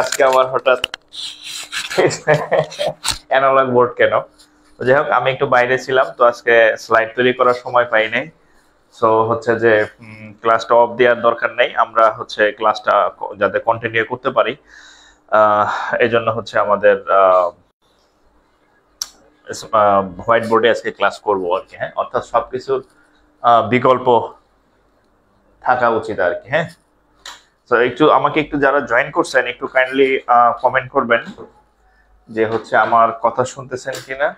আজকে আমার হঠাৎ অ্যানালগ বোর্ড কেন? যাই হোক, আমি একটু বাইরে ছিলাম, তো আজকে স্লাইড তৈরি করার সময় পাই নাই। সো হচ্ছে যে ক্লাসটা অফ দেওয়ার দরকার নেই, আমরা হচ্ছে ক্লাসটা যাতে কন্টিনিউ করতে পারি, এই জন্য হচ্ছে আমাদের হোয়াইট বোর্ডে আজকে ক্লাস করবো আর কি। হ্যাঁ, অর্থাৎ সবকিছুর বিকল্প থাকা উচিত আর কি। হ্যাঁ, তো একটু আমাকে একটু যারা জয়েন করছেন একটু কাইন্ডলি কমেন্ট করবেন যে হচ্ছে আমার কথা শুনতেছেন কিনা।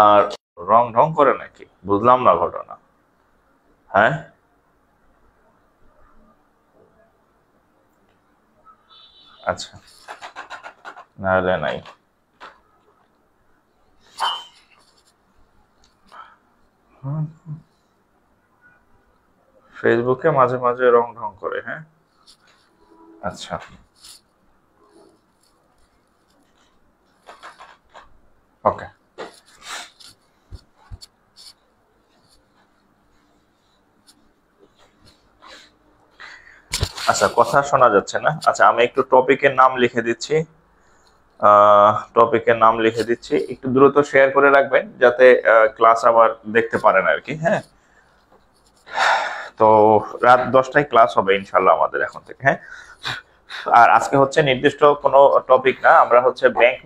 আর রং ঢং করে নাকি বুঝলাম না ঘটনা। হ্যাঁ, আচ্ছা, নাহলে নাই। ফেসবুকে মাঝে মাঝে রং ঢং করে। হ্যাঁ, আচ্ছা, ওকে। আচ্ছা, কথা শোনা যাচ্ছে না। আচ্ছা, আমি একটু টপিকের নাম লিখে দিচ্ছি। টপিকের নাম লিখে দিচ্ছি, একটু দ্রুত শেয়ার করে রাখবেন যাতে ক্লাস আবার দেখতে পারেন আর কি। হ্যাঁ, তো রাত 10টায় ক্লাস হবে ইনশাল্লাহ আমাদের এখন থেকে। হ্যাঁ, আর আজকে হচ্ছে নির্দিষ্ট কোনো টপিক না, আমরা হচ্ছে ব্যাংক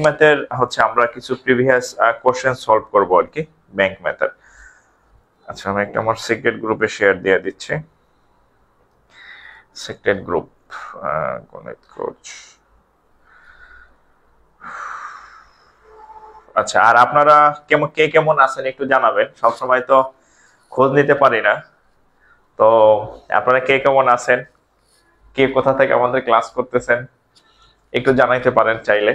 ম্যাথের হচ্ছে আমরা কিছু প্রিভিয়াস কোশ্চেন সলভ করব আর কি, ব্যাংক ম্যাথের। আচ্ছা, আমি একটা আমার সিক্রেট গ্রুপে শেয়ার দিয়ে দিচ্ছি, সিক্রেট গ্রুপ গণিত কোচ। আচ্ছা, আর আপনারা কে কেমন আছেন একটু জানাবেন, সবসময় তো খোঁজ নিতে পারি না। তো আপনারা কে কেমন আছেন, কে কোথা থেকে আমাদের ক্লাস করতেছেন একটু জানাইতে পারেন চাইলে।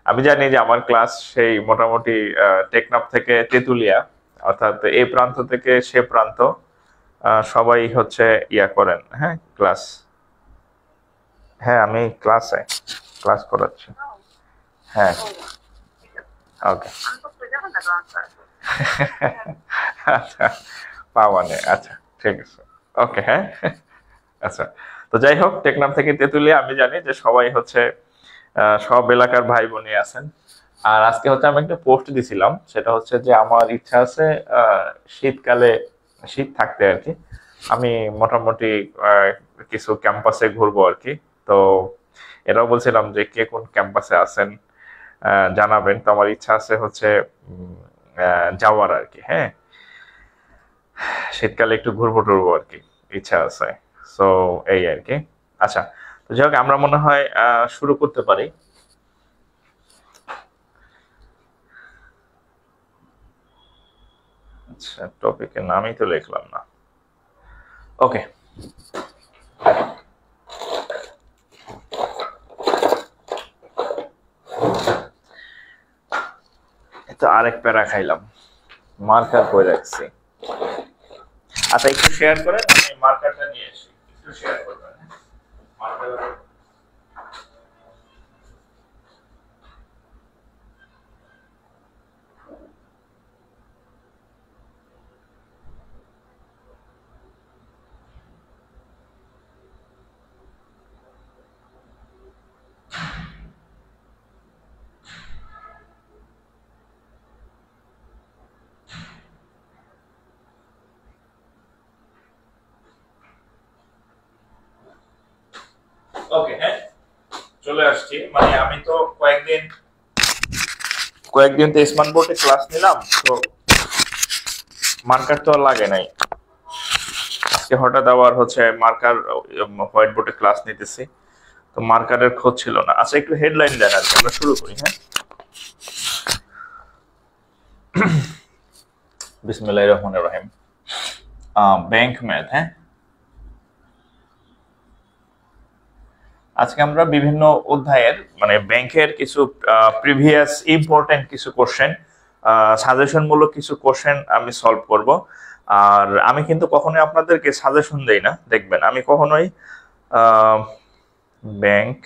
আমি জানি যে আমার ক্লাস সেই মোটামুটি টেকনাফ থেকে তেতুলিয়া, অর্থাৎ এই প্রান্ত থেকে সে প্রান্ত সবাই হচ্ছে ইয়া করেন। হ্যাঁ, ক্লাস, হ্যাঁ আমি ক্লাস করাচ্ছি। হ্যাঁ, ওকে। আচ্ছা, পাওয়া নেই, আচ্ছা ঠিক আছে, ওকে। হ্যাঁ, আচ্ছা, তো যাই হোক, টেকনাফ থেকে তেতুলিয়া আমি জানি যে সবাই হচ্ছে সব এলাকার ভাই বোনই আছেন। আর আজকে হচ্ছে আমি একটা পোস্ট দিছিলাম, সেটা হচ্ছে যে আমার ইচ্ছা আছে শীতকালে, শীত থাকতে আর কি, আমি মোটামুটি কিছু ক্যাম্পাসে ঘুরবো আর কি। তো এটাও বলছিলাম যে কে কোন ক্যাম্পাসে আছেন জানাবেন। তো আমার ইচ্ছা আছে হচ্ছে যাওয়ার আর কি। হ্যাঁ, শীতকালে একটু ঘুরবো টুরবো আর কি, ইচ্ছা আছে। সো এই আর কি। আচ্ছা, তো যাই হোক, আমরা মনে হয় শুরু করতে পারি। আচ্ছা, টপিকের নামই তো লিখলাম না। ওকে, তো আরেক প্যারা খাইলাম, মার্কার করে রাখছি। আচ্ছা, একটু শেয়ার করেন, আমি মার্কারটা নিয়ে আসি, একটু শেয়ার করবেন। মার্কার, ওকে। হ্যাঁ, চলে আসছি। মানে আমি তো কয়েকদিন তো স্মার্ট বোর্ডে ক্লাস নিলাম, তো মার্কার তো আর লাগে নাই। আজকে হঠাৎ আবার হচ্ছে মার্কার, হোয়াইট বোর্ডে ক্লাস নিতেছি, তো মার্কারের খোঁজ ছিল না। আচ্ছা, একটু হেডলাইন দেন আর কি, আমরা শুরু করি। হ্যাঁ, বিসমিল্লাহির রহমানির রহিম। Bank math. হ্যাঁ, আজকে আমরা বিভিন্ন অধ্যায়ের মানে ব্যাংকের কিছু প্রিভিয়াস ইম্পর্টেন্ট কিছু কোশ্চেন, সাজেশন মূলক কিছু কোশ্চেন আমি সলভ করব। আর আমি কিন্তু কখনোই আপনাদেরকে সাজেশন দেই না, দেখবেন আমি কখনোই ব্যাংক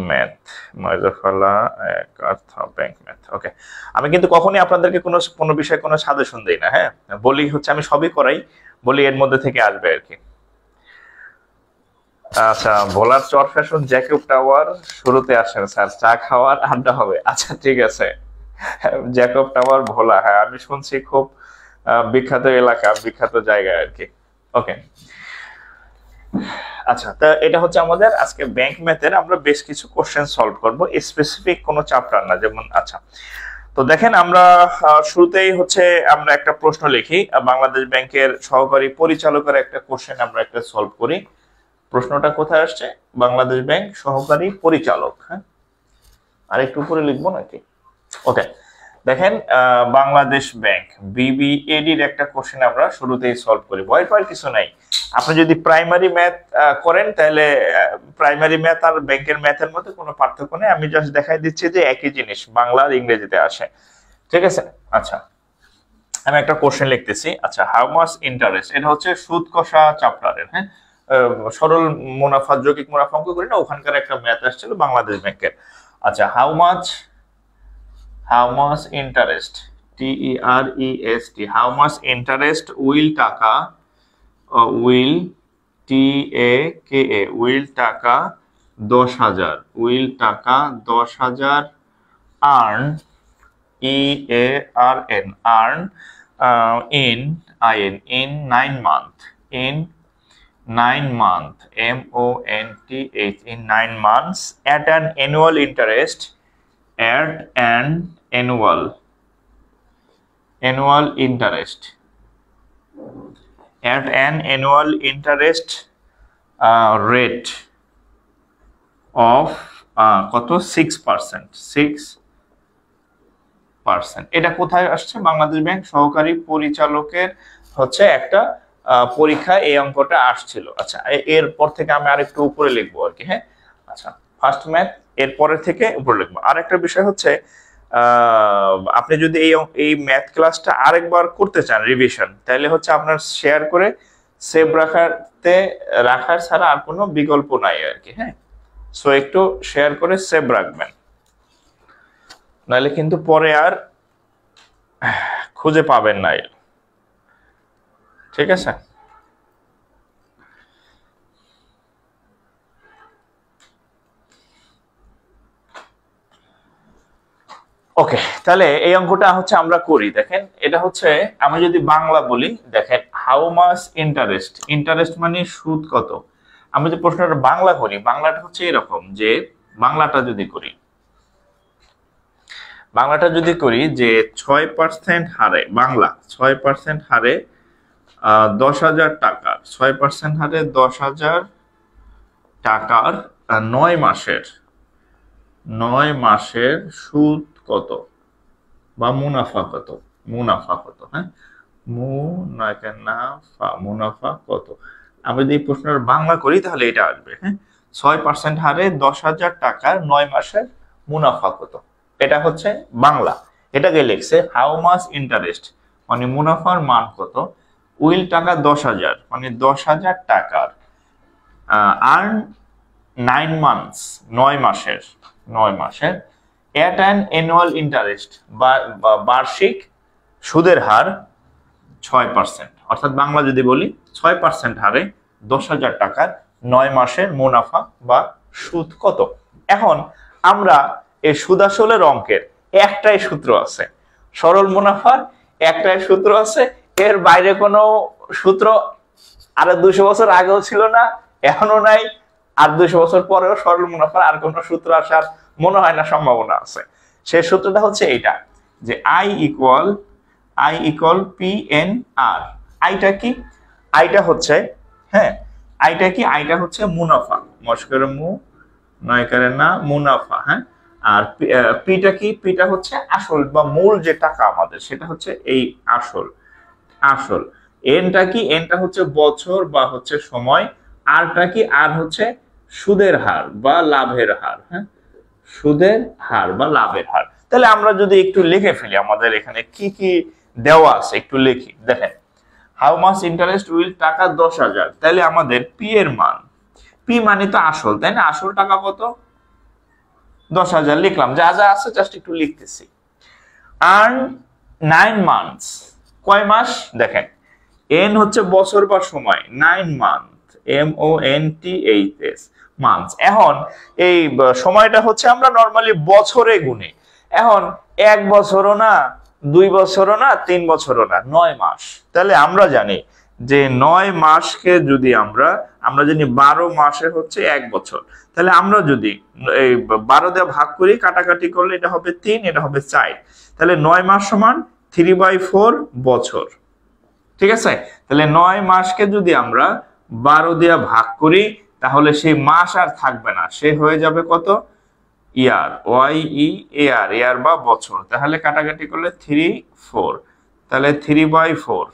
ম্যাথ ময়জাফালা এক অর্থ ব্যাংক ম্যাথ, ওকে। আমি কিন্তু কখনোই আপনাদেরকে কোনো বিষয়ে কোনো সাজেশন দেই না। হ্যাঁ, বলি হচ্ছে আমি সবই করাই, বলি এর মধ্যে থেকে আসবে আর কি। আচ্ছা, ভোলার চর ফ্যাশন জ্যাকব টাওয়ার শুরুতে আসেন স্যার, চা খাওয়ার আড্ডা হবে। আচ্ছা ঠিক আছে, জ্যাকব টাওয়ার ভোলা, হ্যাঁ আমি শুনছি খুব বিখ্যাত এলাকা, বিখ্যাত জায়গা আর কি। ওকে, আচ্ছা তা এটা হচ্ছে আমাদের আজকে ব্যাংক ম্যাথের আমরা বেশ কিছু কোশ্চেন সলভ করব, স্পেসিফিক কোনো চ্যাপ্টার না যেমন। আচ্ছা তো দেখেন আমরা শুরুতেই হচ্ছে আমরা একটা প্রশ্ন লিখি, বাংলাদেশ ব্যাংকের সহকারী পরিচালকের একটা কোশ্চেন আমরা একটা সলভ করি। প্রশ্নটা কোথায় আসছে? বাংলাদেশ ব্যাংক সহকারী পরিচালক। হ্যাঁ, আর একটু উপরে লিখবো নাকি? ওকে, দেখেন বাংলাদেশ ব্যাংক বিবিএডি এর একটা কোশ্চেন আমরা শুরুতেই সলভ করি, ভয় পাওয়ার কিছু নাই। আপনি যদি প্রাইমারি ম্যাথ করেন তাহলে প্রাইমারি ম্যাথ আর ব্যাংকের ম্যাথের মধ্যে কোনো পার্থক্য নেই, আমি জাস্ট দেখাই দিচ্ছি যে একই জিনিস বাংলা আর ইংরেজিতে আসে, ঠিক আছে? আচ্ছা আমি একটা কোশ্চেন লিখতেছি। আচ্ছা, হাউ মাচ ইন্টারেস্ট, এটা হচ্ছে সুদ কষা চ্যাপ্টারের, হ্যাঁ সরল মুনাফা যৌগিক মুনাফা অঙ্ক করি না, ওখানকার একটা ম্যাথ আসছিল বাংলাদেশ ব্যাংকের। আচ্ছা, how much interest, TEREST, how much interest will টাকা, উইল TAKA উইল টাকা 10,000, উইল টাকা 10,000 earn, EARN earn in 9 month, in 9 month, MONTH, in 9 months at an annual interest, at an annual interest, at an annual interest rate of কত 6%, 6%। এটা কোথায় আসছে? Bangladesh bank সহকারী পরিচালকের হচ্ছে একটা পরীক্ষা এই অঙ্কটা আসছিল। আচ্ছা এরপর থেকে আমি আরেকটু উপরে লিখবো আর কি। হ্যাঁ আচ্ছা, ফার্স্ট ম্যাথ এর পরের থেকে উপরে লিখবো। আর একটা বিষয় হচ্ছে আপনি যদি এই ম্যাথ ক্লাসটা আরেকবার করতে চান রিভিশন, তাহলে হচ্ছে আপনার শেয়ার করে সেভ রাখার ছাড়া আর কোনো বিকল্প নাই আর কি। হ্যাঁ, সো একটু শেয়ার করে সেভ রাখবেন, নাহলে কিন্তু পরে আর খুঁজে পাবেন না, ঠিক আছে? ওকে, তাহলে এই অঙ্কটা হচ্ছে আমরা করি। দেখেন এটা হচ্ছে আমি যদি বাংলা বলি, দেখেন হাউ মাচ ইন্টারেস্ট, ইন্টারেস্ট মানে সুদ কত। আমি যে প্রশ্নটা বাংলা করি, বাংলাটা হচ্ছে এরকম যে বাংলাটা যদি করি যে 6% হারে, বাংলা 6% হারে 10,000 টাকার, 6% হারে 10,000 টাকার 9 মাসের সুদ কত বা মুনাফা কত, হ্যাঁ মুনাফা কত। আমি যদি এই প্রশ্নের বাংলা করি তাহলে এটা আসবে, হ্যাঁ 6% হারে 10,000 টাকার 9 মাসের মুনাফা কত। এটা হচ্ছে বাংলা। এটাকে লিখছে হাউ মাচ ইন্টারেস্ট মানে মুনাফার মান কত, উইল টাকা 10,000 মানে 10,000 টাকার, আর্ন 9 মান্থস 9 মাসের এট অ্যান অ্যানুয়াল ইন্টারেস্ট বা বার্ষিক সুদের হার 6%। অর্থাৎ বাংলা যদি বলি 6% হারে 10,000 টাকার 9 মাসের মুনাফা বা সুদ কত। এখন আমরা এই সুদ আসলের অঙ্কের একটাই সূত্র আছে, সরল মুনাফার একটাই সূত্র আছে, এর বাইরে কোনো সূত্র আরো 200 বছর আগেও ছিল না, এখনো নাই, আর 200 বছর পরেও সরল মুনাফার আর কোনো সূত্র আসার মনে হয় না সম্ভাবনা আছে। সেই সূত্রটা হচ্ছে এইটা যে I ইকুয়াল PNR। আইটা কি? আইটা হচ্ছে, হ্যাঁ আইটা কি? আইটা হচ্ছে মুনাফা, মস্করে মু নয়কারে না, মুনাফা। হ্যাঁ, আর পিটা কি? পিটা হচ্ছে আসল বা মূল যে টাকা আমাদের, সেটা হচ্ছে এই আসল। এনটা কি? এনটা হচ্ছে বছর বা হচ্ছে সময়। আরটা কি? আর হচ্ছে সুদের হার বা লাভের হার। হ্যাঁ, সুদের হার বা লাভের হার। তাহলে আমরা যদি একটু লিখে ফেলি, আমাদের এখানে কি কি দেওয়া আছে একটু লিখি। দেখেন হাউ মাচ ইন্টারেস্ট উইল টাকা 10,000, তাহলে আমাদের পি এর মান, পি মানে তো আসল, তাই না? আসল টাকা কত? 10,000 লিখলাম, যা যা আছে জাস্ট একটু লিখতেছি। আর্ন 9 মান্থস, কয় মাস? দেখেন এন হচ্ছে বছর বা সময়, 9 মান্থ MONTHS মান্থস। এখন এই সময়টা হচ্ছে আমরা নরমালি বছরে গুনি। এখন 1 বছরও না, 2 বছরও না, 3 বছরও না, 9 মাস। তাহলে আমরা জানি যে 9 মাসকে যদি আমরা জানি 12 মাসে হচ্ছে 1 বছর। তাহলে আমরা যদি এই 12 দিয়ে ভাগ করি, কাটাকাটি করলে এটা হবে 3, এটা হবে 4। তাহলে 9 মাস সমান 3/4 বছর। ঠিক আছে? তাহলে 9 মাসকে যদি আমরা 12 দিয়ে ভাগ করি, তাহলে সেই মাস আর থাকবে না, সে হয়ে যাবে কত? ইয়ার, YEAR, ইয়ার বা বছর। তাহলে কাটাকাটি করলে 3, 4, তাহলে 3/4।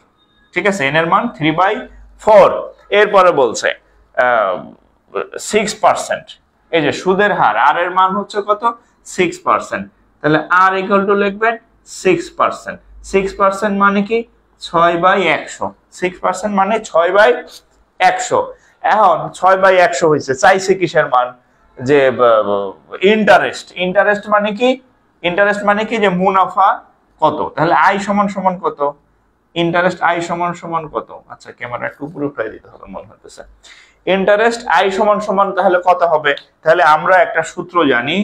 ঠিক আছে, n এর মান 3/4। এরপরে বলছে 6%। এই যে সুদের হার, আর এর মান হচ্ছে কত? 6%। তাহলে r ইকুয়াল টু লিখবেন 6%। 6% মানে কি? 6/100। 6% মানে 6/100। এখন 6/100 হয়েছে, চাইছে কিসের মান? যে ইন্টারেস্ট। ইন্টারেস্ট মানে কি? ইন্টারেস্ট মানে কি? যে মুনাফা কত। তাহলে আই সমান সমান কত? ইন্টারেস্ট আই সমান সমান কত? আচ্ছা, ক্যামেরা একটু উপরে উঠাই দিতে হবে মনে হতেছে। ইন্টারেস্ট আই সমান সমান তাহলে কত হবে? তাহলে আমরা একটা সূত্র জানি,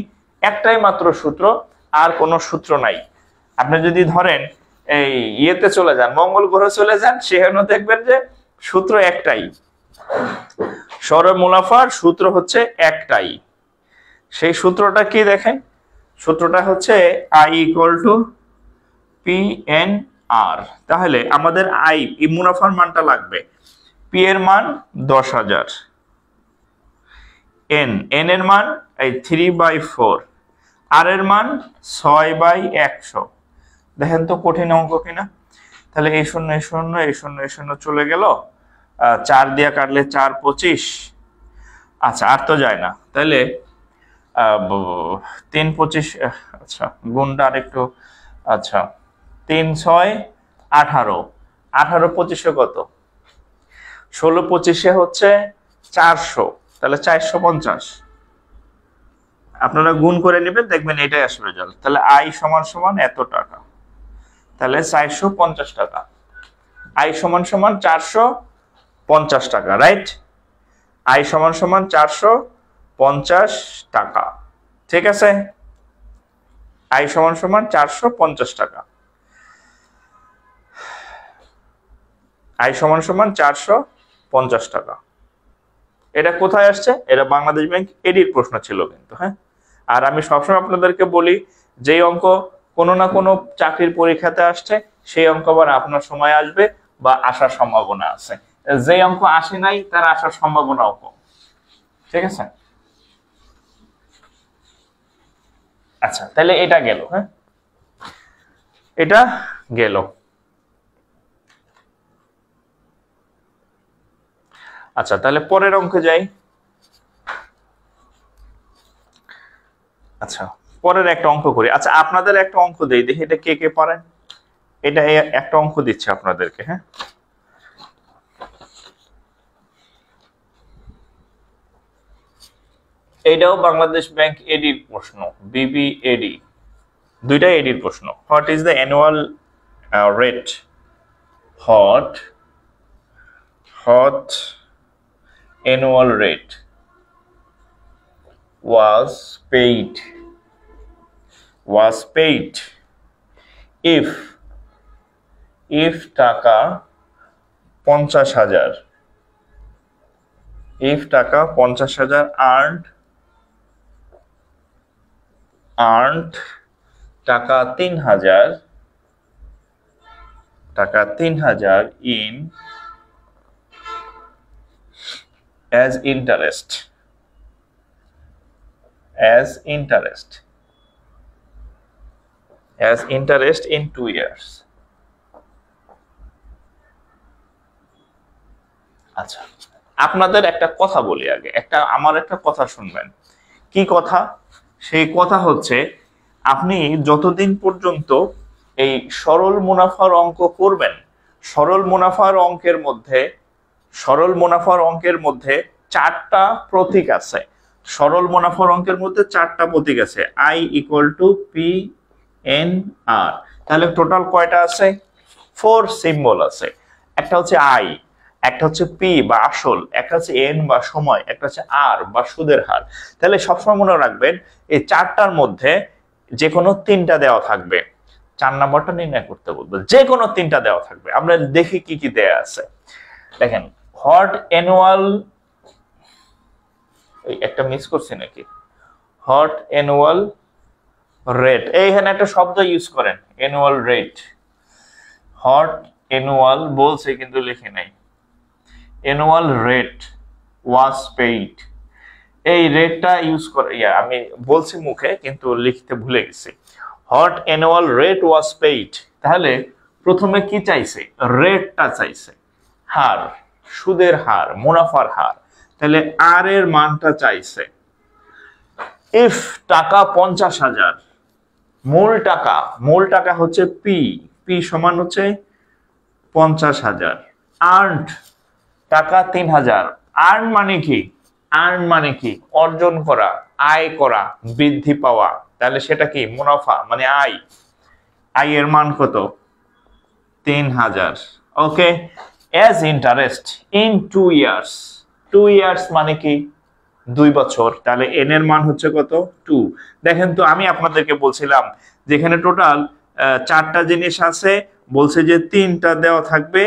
একটাই মাত্র সূত্র, আর কোনো সূত্র নাই। আপনি যদি ধরেন এই ইয়েতে চলে যান, মঙ্গল গ্রহে চলে যান, সেখানে দেখবেন যে সূত্র একটাই। সরল মুনাফার সূত্র হচ্ছে একটাই। সেই সূত্রটা কি দেখেন? সূত্রটা হচ্ছে I ইকুয়াল টু PNR। তাহলে আমাদের আই, এই মুনাফার মানটা লাগবে। পি এর মান 10,000, এন এর মান এই 3/4, আর এর মান 6/100। দেখেন তো কঠিন অঙ্ক কিনা? তাহলে এই শূন্য এই শূন্য এই শূন্য এই শূন্য চলে গেল, 4 দিয়ে কাটলে 4, 25। আচ্ছা, আর তো যায় না। তাহলে 3, 25, আচ্ছা গুণটা আর একটু, আচ্ছা 3, 6, 18, 18, 25 কত? 16, 25 হচ্ছে 400, তাহলে 450। আপনারা গুণ করে নেবেন, দেখবেন এটাই আসবে রেজাল্ট। তাহলে আই সমান সমান এত টাকা, তাহলে 450 টাকা। আই সমান সমান 450 টাকা, রাইট? আই সমান সমান 450 টাকা। ঠিক আছে, আই সমান সমান 450 টাকা। আই সমান সমান 450 টাকা। এটা কোথায় আসছে? এটা বাংলাদেশ ব্যাংক এডির প্রশ্ন ছিল কিন্তু, হ্যাঁ। আর আমি সবসময় আপনাদেরকে বলি, যে অঙ্ক কোনো না কোনো চাকরির পরীক্ষাতে আসছে, সেই অঙ্ক আবার আপনার সময় আসবে বা আসার সম্ভাবনা আছে। যে অঙ্ক আসে নাই, তার আসার সম্ভাবনাও কম। ঠিক আছে? আচ্ছা, তাহলে এটা গেল, হ্যাঁ, এটা গেল। আচ্ছা, তাহলে পরের অঙ্কে যাই। আচ্ছা, পরের একটা অঙ্ক করি। আচ্ছা, আপনাদের একটা অঙ্ক দেই, দেখি এটা কে কে পারেন। এটা একটা অঙ্ক দিচ্ছে আপনাদেরকে, হ্যাঁ। এইটাও বাংলাদেশ ব্যাংক এডির প্রশ্ন, BBED, দুইটাই এডির প্রশ্ন। What is the annual rate? What annual rate was paid if টাকা 50,000, if টাকা 50,000 earned টাকা 3,000 in as interest in 2 years. আচ্ছা, আপনাদের একটা কথা বলি আগে, আমার একটা কথা শুনবেন। কি কথা? সেই কথা হচ্ছে, আপনি যতদিন পর্যন্ত এই সরল মুনাফার অঙ্ক করবেন, সরল মুনাফার অঙ্কের মধ্যে 4টা প্রতীক আছে। সরল মুনাফার অঙ্কের মধ্যে 4টা প্রতীক আছে। I equal to PNR। তাহলে টোটাল কয়টা আছে? 4 সিম্বল আছে। একটা হচ্ছে I, একটা হচ্ছে পি বা আসল, একটা হচ্ছে এন বা সময়, একটা হচ্ছে আর বা সুদের হার। তাহলে সবসময় মনে রাখবেন এই চারটার মধ্যে যে কোনো তিনটা দেওয়া থাকবে, 4 নাম্বারটা নির্ণয় করতে বলবো, যে কোনো তিনটা দেওয়া থাকবে। আমরা দেখি কি কি দেয়া আছে। দেখেন হট অ্যানুয়াল, একটা মিস করছি নাকি, হট অ্যানুয়াল রেট, এইখানে একটা শব্দ ইউজ করেন অ্যানুয়াল রেট, হট অ্যানুয়াল বলছে কিন্তু লিখে নাই, অ্যানুয়াল রেট ওয়াজ পেইড, এই রেটটা ইউজ করে, আমি বলছি মুখে কিন্তু লিখতে ভুলে গেছি। Hot annual rate was paid, তাহলে প্রথমে কি চাইছে, রেটটা চাইছে, হার, সুদের হার, মুনাফার হার, তাহলে আর এর মানটা চাইছে। ইফ টাকা 50,000, মূল টাকা হচ্ছে পি, পি সমান হচ্ছে 50,000, আর্নড টাকা 3,000, আর্ন মানে কি, আর্ন মানে কি অর্জন করা, আয় করা, বৃদ্ধি পাওয়া, তাহলে সেটা কি মুনাফা মানে আয়, আয়ের মান কত 3,000। Okay, as interest in 2 years, 2 years মানে কি 2 বছর, তাহলে এন এর মান হচ্ছে কত 2। দেখেন তো আমি আপনাদেরকে বলছিলাম যেখানে টোটাল 4টা জিনিস আছে, বলছে যে 3টা দেওয়া থাকবে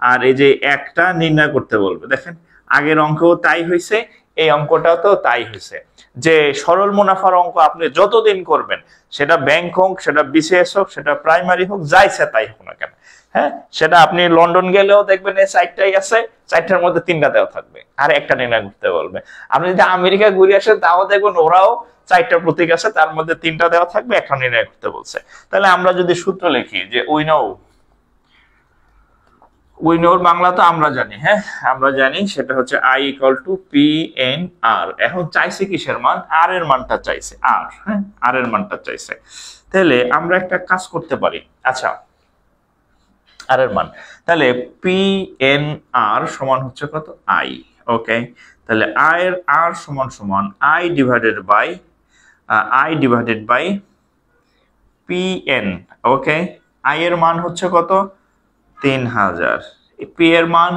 আর এই যে একটা নির্ণয় করতে বলবে। দেখেন আগের অঙ্কও তাই হয়েছে, এই অঙ্কটাও তো তাই হয়েছে, যে সরল মুনাফার অঙ্ক আপনি যতদিন করবেন, সেটা ব্যাংক হোক, সেটা বিসিএস হোক, সেটা প্রাইমারি হোক, যাইছে তাই হোক না কেন, হ্যাঁ, সেটা আপনি লন্ডন গেলেও দেখবেন এই 4টাই আছে, 4টার মধ্যে 3টা দেওয়া থাকবে আর একটা নির্ণয় করতে বলবে। আপনি যদি আমেরিকা ঘুরে আসেন তাও দেখবেন ওরাও 4টা প্রতীক আছে, তার মধ্যে 3টা দেওয়া থাকবে, একটা নির্ণয় করতে বলছে। তাহলে আমরা যদি সূত্র লিখি যে উই নো বাংলা তো আমরা জানি, হ্যাঁ আমরা জানি, সেটা হচ্ছে I equal to P N R. এখন চাইছে কিসের মান, আর এর মানটা চাইছে, আর, হ্যাঁ আর এর মানটা চাইছে। তাহলে আমরা একটা কাজ করতে পারি, আচ্ছা আর এর মান, তাহলে পি এন আর সমান হচ্ছে কত আই। ওকে, তাহলে আই এর আর সমান সমান I divided by P N. Okay, I এর মান হচ্ছে কত 3,000, পি এর মান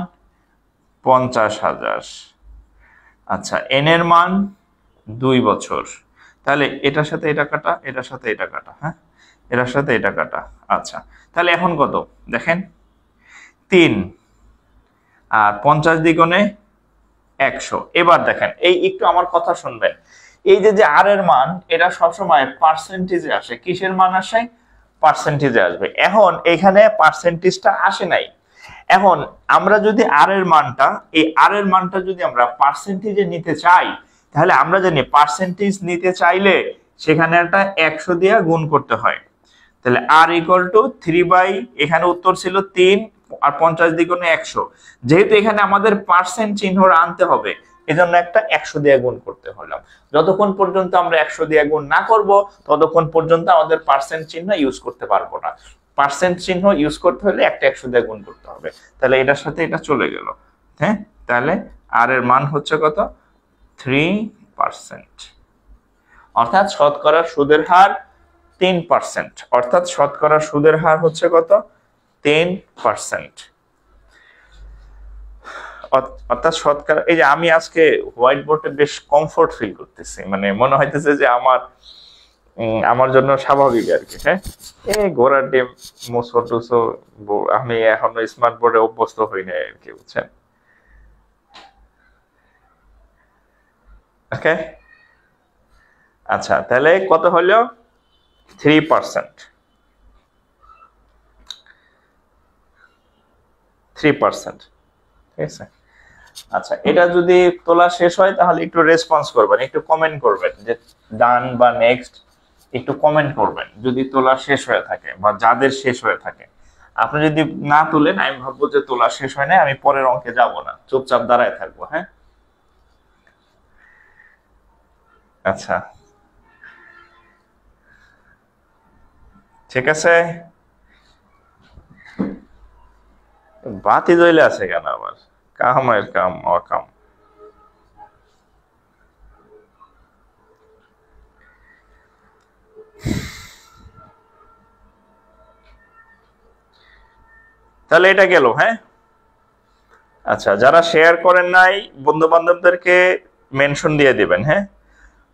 50,000, আচ্ছা এন এর মান 2 বছর। তাহলে এটার সাথে এটা কাটা, এটার সাথে এটা কাটা, হ্যাঁ এটার সাথে এটা কাটা। আচ্ছা তাহলে এখন কত দেখেন 3 আর 50 দ্বিগুণে 100। এবার দেখেন এই একটু আমার কথা শুনবেন, এই যে আর এর মান এটা সবসময় পার্সেন্টেজে আসে, কিসের মান আসে পার্সেন্টেজে আসবে। এখন এখানে পার্সেন্টেজটা আসে নাই, এখন আমরা যদি আর এর মানটা যদি আমরা পার্সেন্টেজে নিতে চাই, তাহলে আমরা জানি পার্সেন্টেজ নিতে চাইলে সেখানে একটা 100 দিয়ে গুণ করতে হয়। তাহলে আর ইকুয়াল টু 3 এখানে উত্তর ছিল 3 আর 50 দ্বিগুণে 100, যেহেতু এখানে আমাদের পার্সেন্ট চিহ্ন আনতে হবে এজন্য একটা 100 দিয়ে গুণ করতে হলাম। যতক্ষণ পর্যন্ত আমরা 100 দিয়ে গুণ না করব ততক্ষণ পর্যন্ত আমাদের পার্সেন্ট চিহ্ন ইউজ করতে পারবো না। পার্সেন্ট চিহ্ন ইউজ করতে হলে একটা 100 দিয়ে গুণ করতে হবে। তাহলে এটার সাথে এটা চলে গেল, হ্যাঁ তাহলে আর এর মান হচ্ছে কত 3%, অর্থাৎ শতকরা সুদের হার 3%, অর্থাৎ শতকরা সুদের হার হচ্ছে কত 10%, অর্থাৎ শতকরা। এই যে আমি আজকে হোয়াইট বোর্ডে বেশ কমফোর্ট ফিল করতেছি, মানে মনে হইতেছে যে আমার জন্য স্বাভাবিক আর কি, হ্যাঁ এই ঘোড়ার ডিম মুসো টুসো, আমি এখনো স্মার্ট বোর্ডে অভ্যস্ত হই নাই আর কি, বুঝছেন। ওকে আচ্ছা তাহলে কত হলো 3%, 3%, ঠিক আছে। আচ্ছা এটা যদি তোলা শেষ হয় তাহলে একটু রেসপন্স করবেন, একটু কমেন্ট করবেন যে ডান বা নেক্সট, একটু কমেন্ট করবেন যদি তোলা শেষ হয়ে থাকে বা যাদের শেষ হয়ে থাকে। আপনি যদি না তুলেন আমি ভাববো যে তোলা শেষ হয় না, আমি পরের অঙ্কে যাব না, চুপচাপ দাঁড়ায় থাকবো, হ্যাঁ আচ্ছা ঠিক আছে। বাতি জ্বলে আছে কেন আবার, কামের কাম অকাম। তাহলে এটা গেল, হ্যাঁ আচ্ছা, যারা শেয়ার করেন নাই বন্ধু বান্ধবদেরকে মেনশন দিয়ে দিবেন, হ্যাঁ।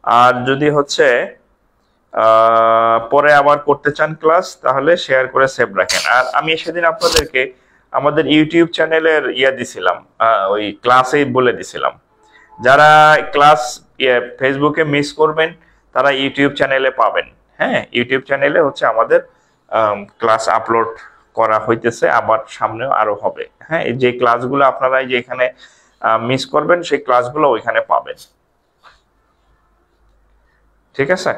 আর যদি হচ্ছে পরে আবার করতে চান ক্লাস, তাহলে শেয়ার করে সেভ রাখেন। আর আমি সেদিন আপনাদেরকে আমাদের ইউটিউব চ্যানেলের দিছিলাম, ওই ক্লাসেই বলে দিছিলাম, যারা ক্লাস ফেসবুকে মিস করবেন তারা ইউটিউব চ্যানেলে পাবেন। হ্যাঁ, ইউটিউব চ্যানেলে হচ্ছে আমাদের ক্লাস আপলোড করা হইতেছে, আবার সামনেও আরো হবে। হ্যাঁ, যে ক্লাসগুলো আপনারা যে এখানে মিস করবেন সেই ক্লাসগুলো ওইখানে পাবেন। ঠিক আছে,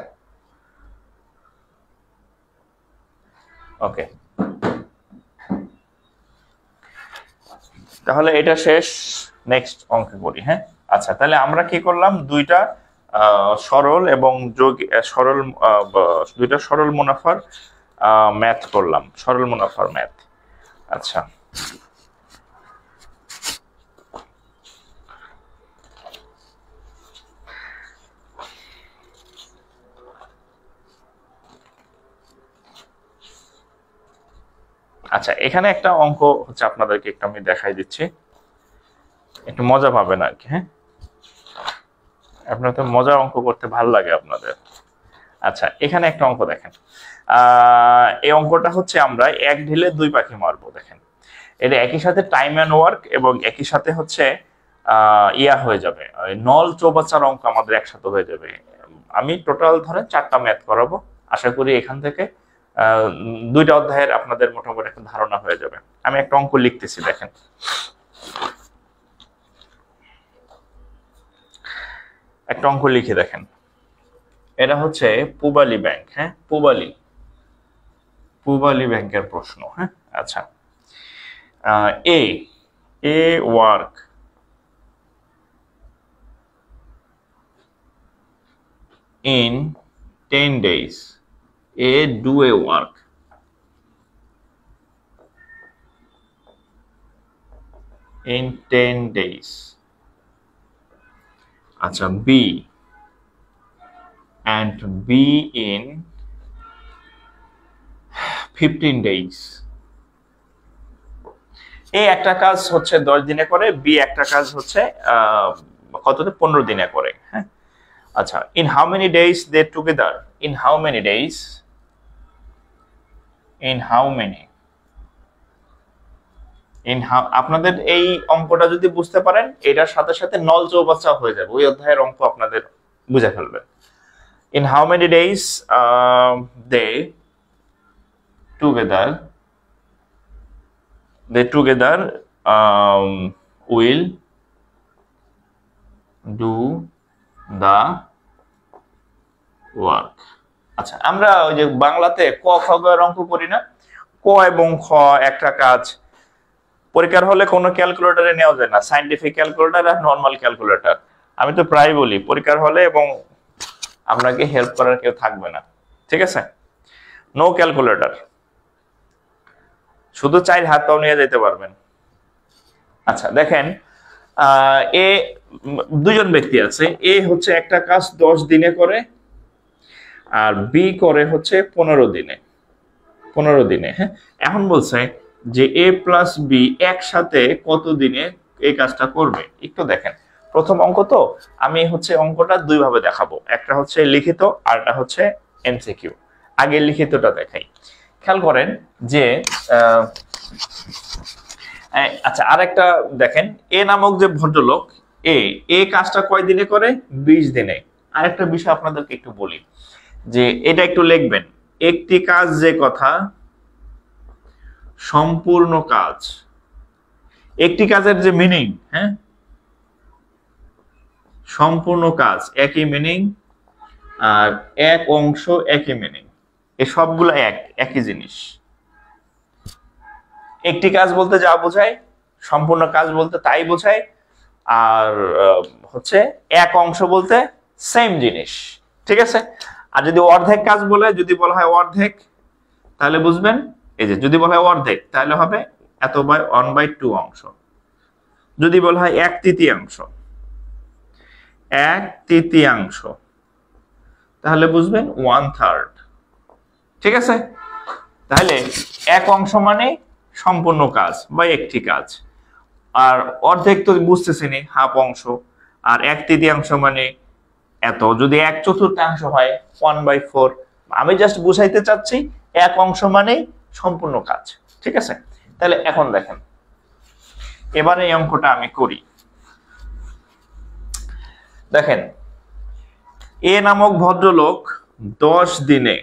ওকে। তাহলে এটা শেষ, নেক্সট অঙ্কে করি। হ্যাঁ, আচ্ছা, তাহলে আমরা কি করলাম, দুইটা সরল এবং সরল দুইটা সরল মুনাফার ম্যাথ করলাম, সরল মুনাফার ম্যাথ। আচ্ছা, আচ্ছা, এখানে একটা অঙ্ক হচ্ছে আপনাদেরকে একটু আমি দেখাই দিচ্ছি, একটু মজা পাবেন আর কি। হ্যাঁ, আপনার তো মজা অঙ্ক করতে ভালো লাগে আপনাদের। আচ্ছা, এখানে একটা অঙ্ক দেখেন। এই অঙ্কটা হচ্ছে আমরা এক ঢিলে দুই পাখি মারবো। দেখেন, এটা একই সাথে টাইম অ্যান্ড ওয়ার্ক এবং একই সাথে হচ্ছে হয়ে যাবে, নল চৌবাচ্চার অঙ্ক আমাদের একসাথে হয়ে যাবে। আমি টোটাল ধরেন 4টা ম্যাথ করাবো, আশা করি এখান থেকে 2টা অধ্যায়ের আপনাদের মোটামুটি একটা ধারণা হয়ে যাবে। আমি একটা অঙ্ক লিখতেছি, দেখেন। একটা অঙ্ক লিখে দেখেন, এটা হচ্ছে পূবালী ব্যাংক। হ্যাঁ, পূবালী ব্যাংকের প্রশ্ন। হ্যাঁ, আচ্ছা, এ work in 10 days, A do a work in 10 days. আচ্ছা, B and B in 15 days. A একটা কাজ হচ্ছে 10 দিনে করে, B একটা কাজ হচ্ছে কততে 15 দিনে করে। হ্যাঁ, আচ্ছা, in how many days they together, in how many days, in how many, আপনাদের এই অঙ্কটা যদি বুঝতে পারেন, এটার সাথে সাথে নল চৌবাচ্চা হয়ে যাবে, ওই অধ্যায়ের অঙ্ক আপনাদের বুঝে ফেলবে। in how many days they together will do the work. আচ্ছা, আমরা ওই যে বাংলাতে ক খ গ এর অঙ্ক করি না, ক এবং খ একটা কাজ পরীক্ষার হলে কোনো ক্যালকুলেটরে নেওয়া যায় না, সায়েন্টিফিক ক্যালকুলেটর আর নরমাল ক্যালকুলেটর। আমি তো প্রায় বলি পরীক্ষার হলে এবং আপনাকে হেল্প করার কেউ থাকবে না, ঠিক আছে, নো ক্যালকুলেটর, শুধু 4 হাত পাও নিয়ে যেতে পারবেন। আচ্ছা, দেখেন, এ দুজন ব্যক্তি আছে, এ হচ্ছে একটা কাজ 10 দিনে করে আর বি করে হচ্ছে 15 দিনে। হ্যাঁ, এখন বলছে যে এ প্লাস বি একসাথে কত দিনে এই কাজটা করবে। একটু দেখেন, প্রথম অঙ্ক তো আমি হচ্ছে অঙ্কটা দুই ভাবে দেখাবো, একটা হচ্ছে লিখিত আর একটা হচ্ছে এমসিকিউ। আগে লিখিতটা দেখাই। খেয়াল করেন যে আচ্ছা, আরেকটা দেখেন, এ নামক যে ভদ্রলোক, এ কাজটা কয় দিনে করে, 20 দিনে। আরেকটা বিষয় আপনাদেরকে একটু বলি, যে এটা একটু লিখবেন, একটি কাজ যে কথা, সম্পূর্ণ কাজ, একটি কাজের যে মিনিং, হ্যাঁ, সম্পূর্ণ কাজ একই মিনিং আর এক অংশ একই মিনিং, এই সবগুলো একই জিনিস। একটি কাজ বলতে যা বোঝায়, সম্পূর্ণ কাজ বলতে তাই বোঝায়, আর হচ্ছে এক অংশ বলতে সেম জিনিস, ঠিক আছে। আর যদি অর্ধেক কাজ বলে, যদি বলা হয় অর্ধেক, তাহলে বুঝবেন, এই যে যদি বলা হয় অর্ধেক তাহলে হবে এত বাই 1/2 অংশ, যদি বলা হয় 1/3 তাহলে বুঝবেন 1/3, ঠিক আছে। তাহলে এক অংশ মানে সম্পূর্ণ কাজ বা একটি কাজ, আর অর্ধেক তো বুঝতেছেনি, হাফ অংশ। আর 1/3 মানে এত, যদি 1/4 হয় 1/4। আমি জাস্ট বুঝাইতে চাচ্ছি এক অংশ মানে সম্পূর্ণ কাজ। ঠিক আছে, তাহলে এখন দেখেন, এবারে এই অঙ্কটা আমি করি। দেখেন, এ নামক ভদ্রলোক 10 দিনে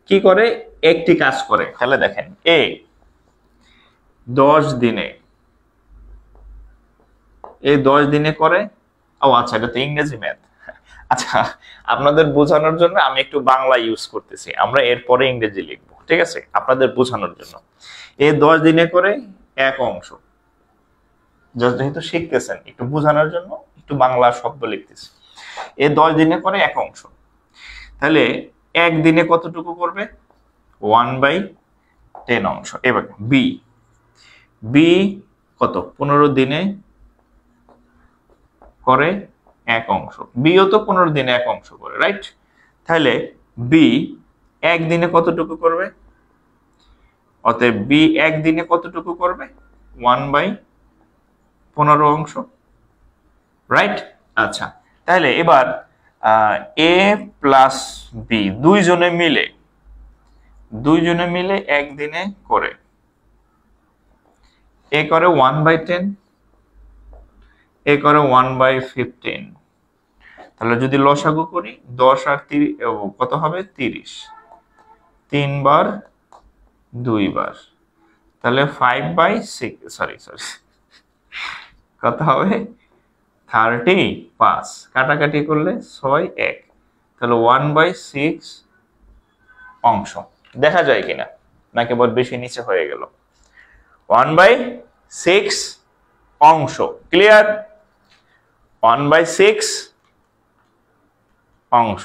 কি করে, একটি কাজ করে। তাহলে দেখেন, এ 10 দিনে, এই 10 দিনে করে, ও আচ্ছা এটা তো ইংরেজি ম্যাথ। আচ্ছা, আপনাদের বোঝানোর জন্য আমি একটু বাংলা ইউজ করতেছি, আমরা এরপরে ইংরেজি লিখবো। ঠিক আছে, আপনাদের বোঝানোর জন্য। এই 10 দিনে করে এক অংশ, যেহেতু শিখতেছেন একটু বোঝানোর জন্য একটু বাংলা শব্দ লিখতেছি। এই 10 দিনে করে এক অংশ, তাহলে একদিনে কতটুকু করবে, 1/10 অংশ। এবার বি, বি কত, 15 দিনে করে এক অংশ। বিও তো 15 দিনে এক অংশ করে, রাইট? তাহলে বি একদিনে কতটুকু করবে, অতএব বি একদিনে কতটুকু করবে, 1/15 অংশ, রাইট? আচ্ছা, তাহলে এবার এ প্লাস বি দুইজনে মিলে একদিনে করে, এ করে 1/10, এ করে 1/15। তাহলে যদি লসাগু করি, 10 আর 30 কত হবে, 30, 3 বার 2 বার, তাহলে 5/6, সরি কত হবে, 35। কাটাকাটি করলে 6 1, তাহলে 1/6 অংশ। দেখা যায় কিনা, নাকি কেবল বেশি নিচে হয়ে গেল, 1/6 অংশ। ক্লিয়ার? 1/6 অংশ,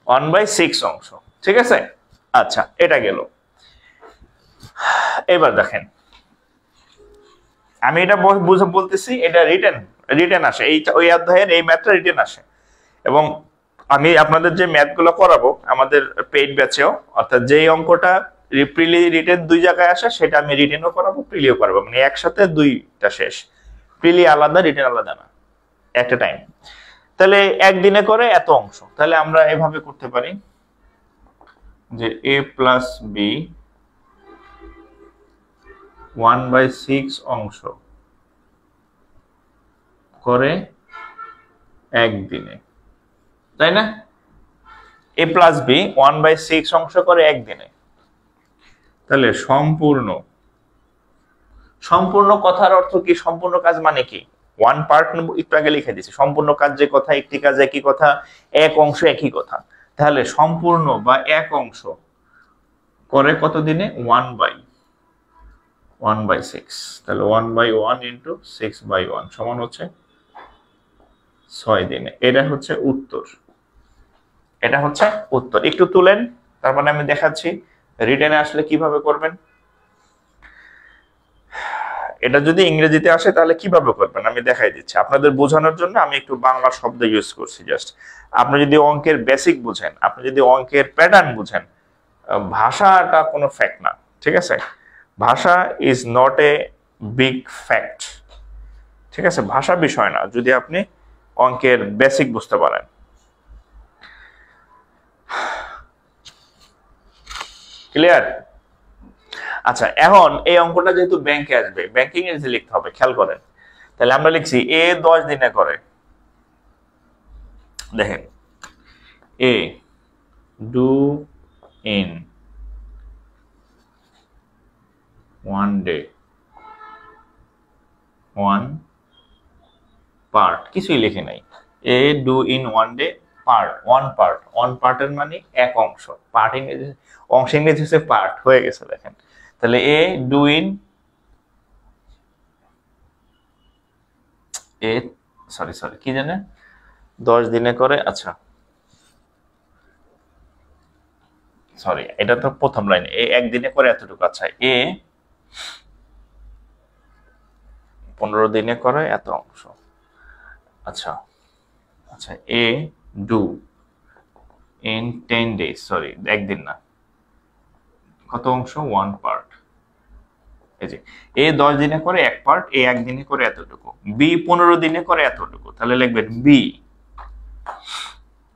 1/6 অংশ। ঠিক আছে, আচ্ছা এটা গেল। এবার দেখেন, আমি এটা বুঝে বলতেছি, এটা রিটেন আসে, এই ওই অধ্যায়ের এই ম্যাথটা রিটেন আসে। এবং আমি আপনাদের যে ম্যাথগুলো করাবো আমাদের পেইড ব্যাচেও, অর্থাৎ যেই অঙ্কটা প্রিলি রিটেন দুই জায়গায় আসে, সেটা আমি রিটেনও করাবো, প্রিলিও করাবো, মানে একসাথে দুইটা শেষ, প্রিলি আলাদা রিটেন আলাদা না, একটা টাইম। তাহলে একদিনে করে এত অংশ, তাহলে আমরা এভাবে করতে পারি যে এ প্লাস বি 1/6 অংশ করে একদিনে, তাই না? এ প্লাস বি 1/6 অংশ করে একদিনে, তাহলে সম্পূর্ণ কথার অর্থ কি, সম্পূর্ণ কাজ মানে কি, ওয়ান পার্ট একটু আগে লিখে দিয়েছি, সম্পূর্ণ কাজ যে কথা, একটি কাজ একই কথা, এক অংশ একই কথা। তাহলে সম্পূর্ণ বা এক অংশ করে কত দিনে, 1/6, তাহলে 1/1 ইন্টু 6/1 সমান হচ্ছে 6 দিনে। এটা হচ্ছে উত্তর, এটা হচ্ছে উত্তর। একটু তুলেন, তার মানে আমি দেখাচ্ছি রিটেনে আসলে কিভাবে করবেন। এটা যদি ইংরেজিতে আসে তাহলে কিভাবে করবেন আমি দেখাই দিচ্ছি আপনাদের বোঝানোর জন্য। আমি একটু বাংলা শব্দ ইউজ করছি জাস্ট। আপনি যদি অঙ্কের বেসিক বুঝেন, আপনি যদি অঙ্কের প্যাটার্ন বুঝেন, ভাষাটা কোনো ফ্যাক্ট না। ঠিক আছে, ভাষা is not a big fact. ঠিক আছে, ভাষা বিষয় না যদি আপনি অঙ্কের বেসিক বুঝতে পারেন। ক্লিয়ার? আচ্ছা, এখন এই অঙ্কটা যেহেতু ব্যাংকে আসবে, ব্যাংকিং এ লিখতে হবে, খেয়াল করেন। তাহলে আমরা লিখছি এ 10 দিনে করে, দেখেন এ ডু ইন 1 ডে 1 পার্ট, কিছুই লিখে নাই। এ ডু ইন 1 ডে পার্ট, 1 পার্টের মানে এক অংশ, পার্ট ইংরেজি, অংশ ইংরেজি হচ্ছে পার্ট, হয়ে গেছে দেখেন। তাহলে এ ডু ইন এ সরি কি জানে 10 দিনে করে, আচ্ছা সরি এটা তো প্রথম লাইন, এ একদিনে করে এতটুকু। আচ্ছা, এ 15 দিনে করে এত অংশ। আচ্ছা আচ্ছা, এ ডু ইন 10 ডেজ, সরি একদিন না, কত অংশ, 1 পার্ট। এই যে এ 10 দিনে করে 1 পার্ট, এ 1 দিনে করে এতটুকু, বি 15 দিনে করে এতটুকু, তাহলে লিখবেন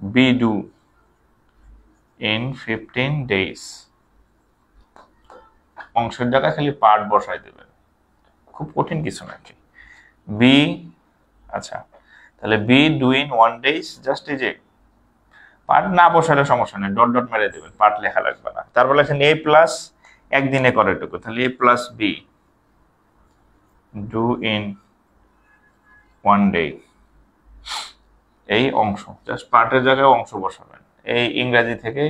বি ডু ইন 15 days। অংশের জায়গায় খালি পার্ট বসাই দেবেন, খুব কঠিন কিছু নাকি। বি আচ্ছা, তাহলে B do in 1 days, just এই যে পার্ট না বসালে সমস্যা নেই, ডট ডট মেরে দেবেন, পার্ট লেখা লাগবে না। তারপর লেখেন এ প্লাস 1 দিনে করে এটুকু, তাহলে A plus B do in 1 day। এই অংশ জাস্ট পার্টের জায়গায় অংশ বসাবেন। এই ইংরেজি থেকে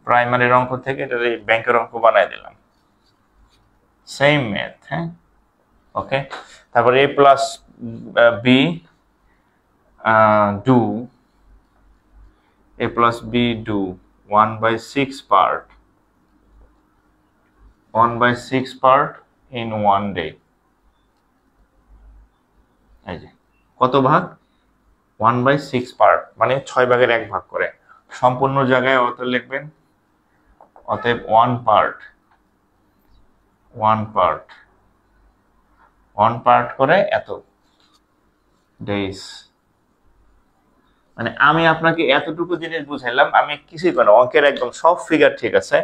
প্রাইমারির অঙ্ক থেকে এটা এই ব্যাংকের অঙ্ক বানাই দিলাম, সেম ম্যাথ। হ্যাঁ, ওকে। তারপর A plus B do a plus b do 1/6 part, 1/6 part in 1 day। এই যে কত ভাগ? 1/6 পার্ট, মানে 6 ভাগের 1 ভাগ করে। সম্পূর্ণ জায়গায় অত লিখবেন, অতএব 1 পার্ট করে এত ডেজ। মানে আমি আপনাকে এতটুকু জিনিস বুঝাইলাম, আমি কিছুই করি না, অঙ্কের একদম সব ফিগার ঠিক আছে,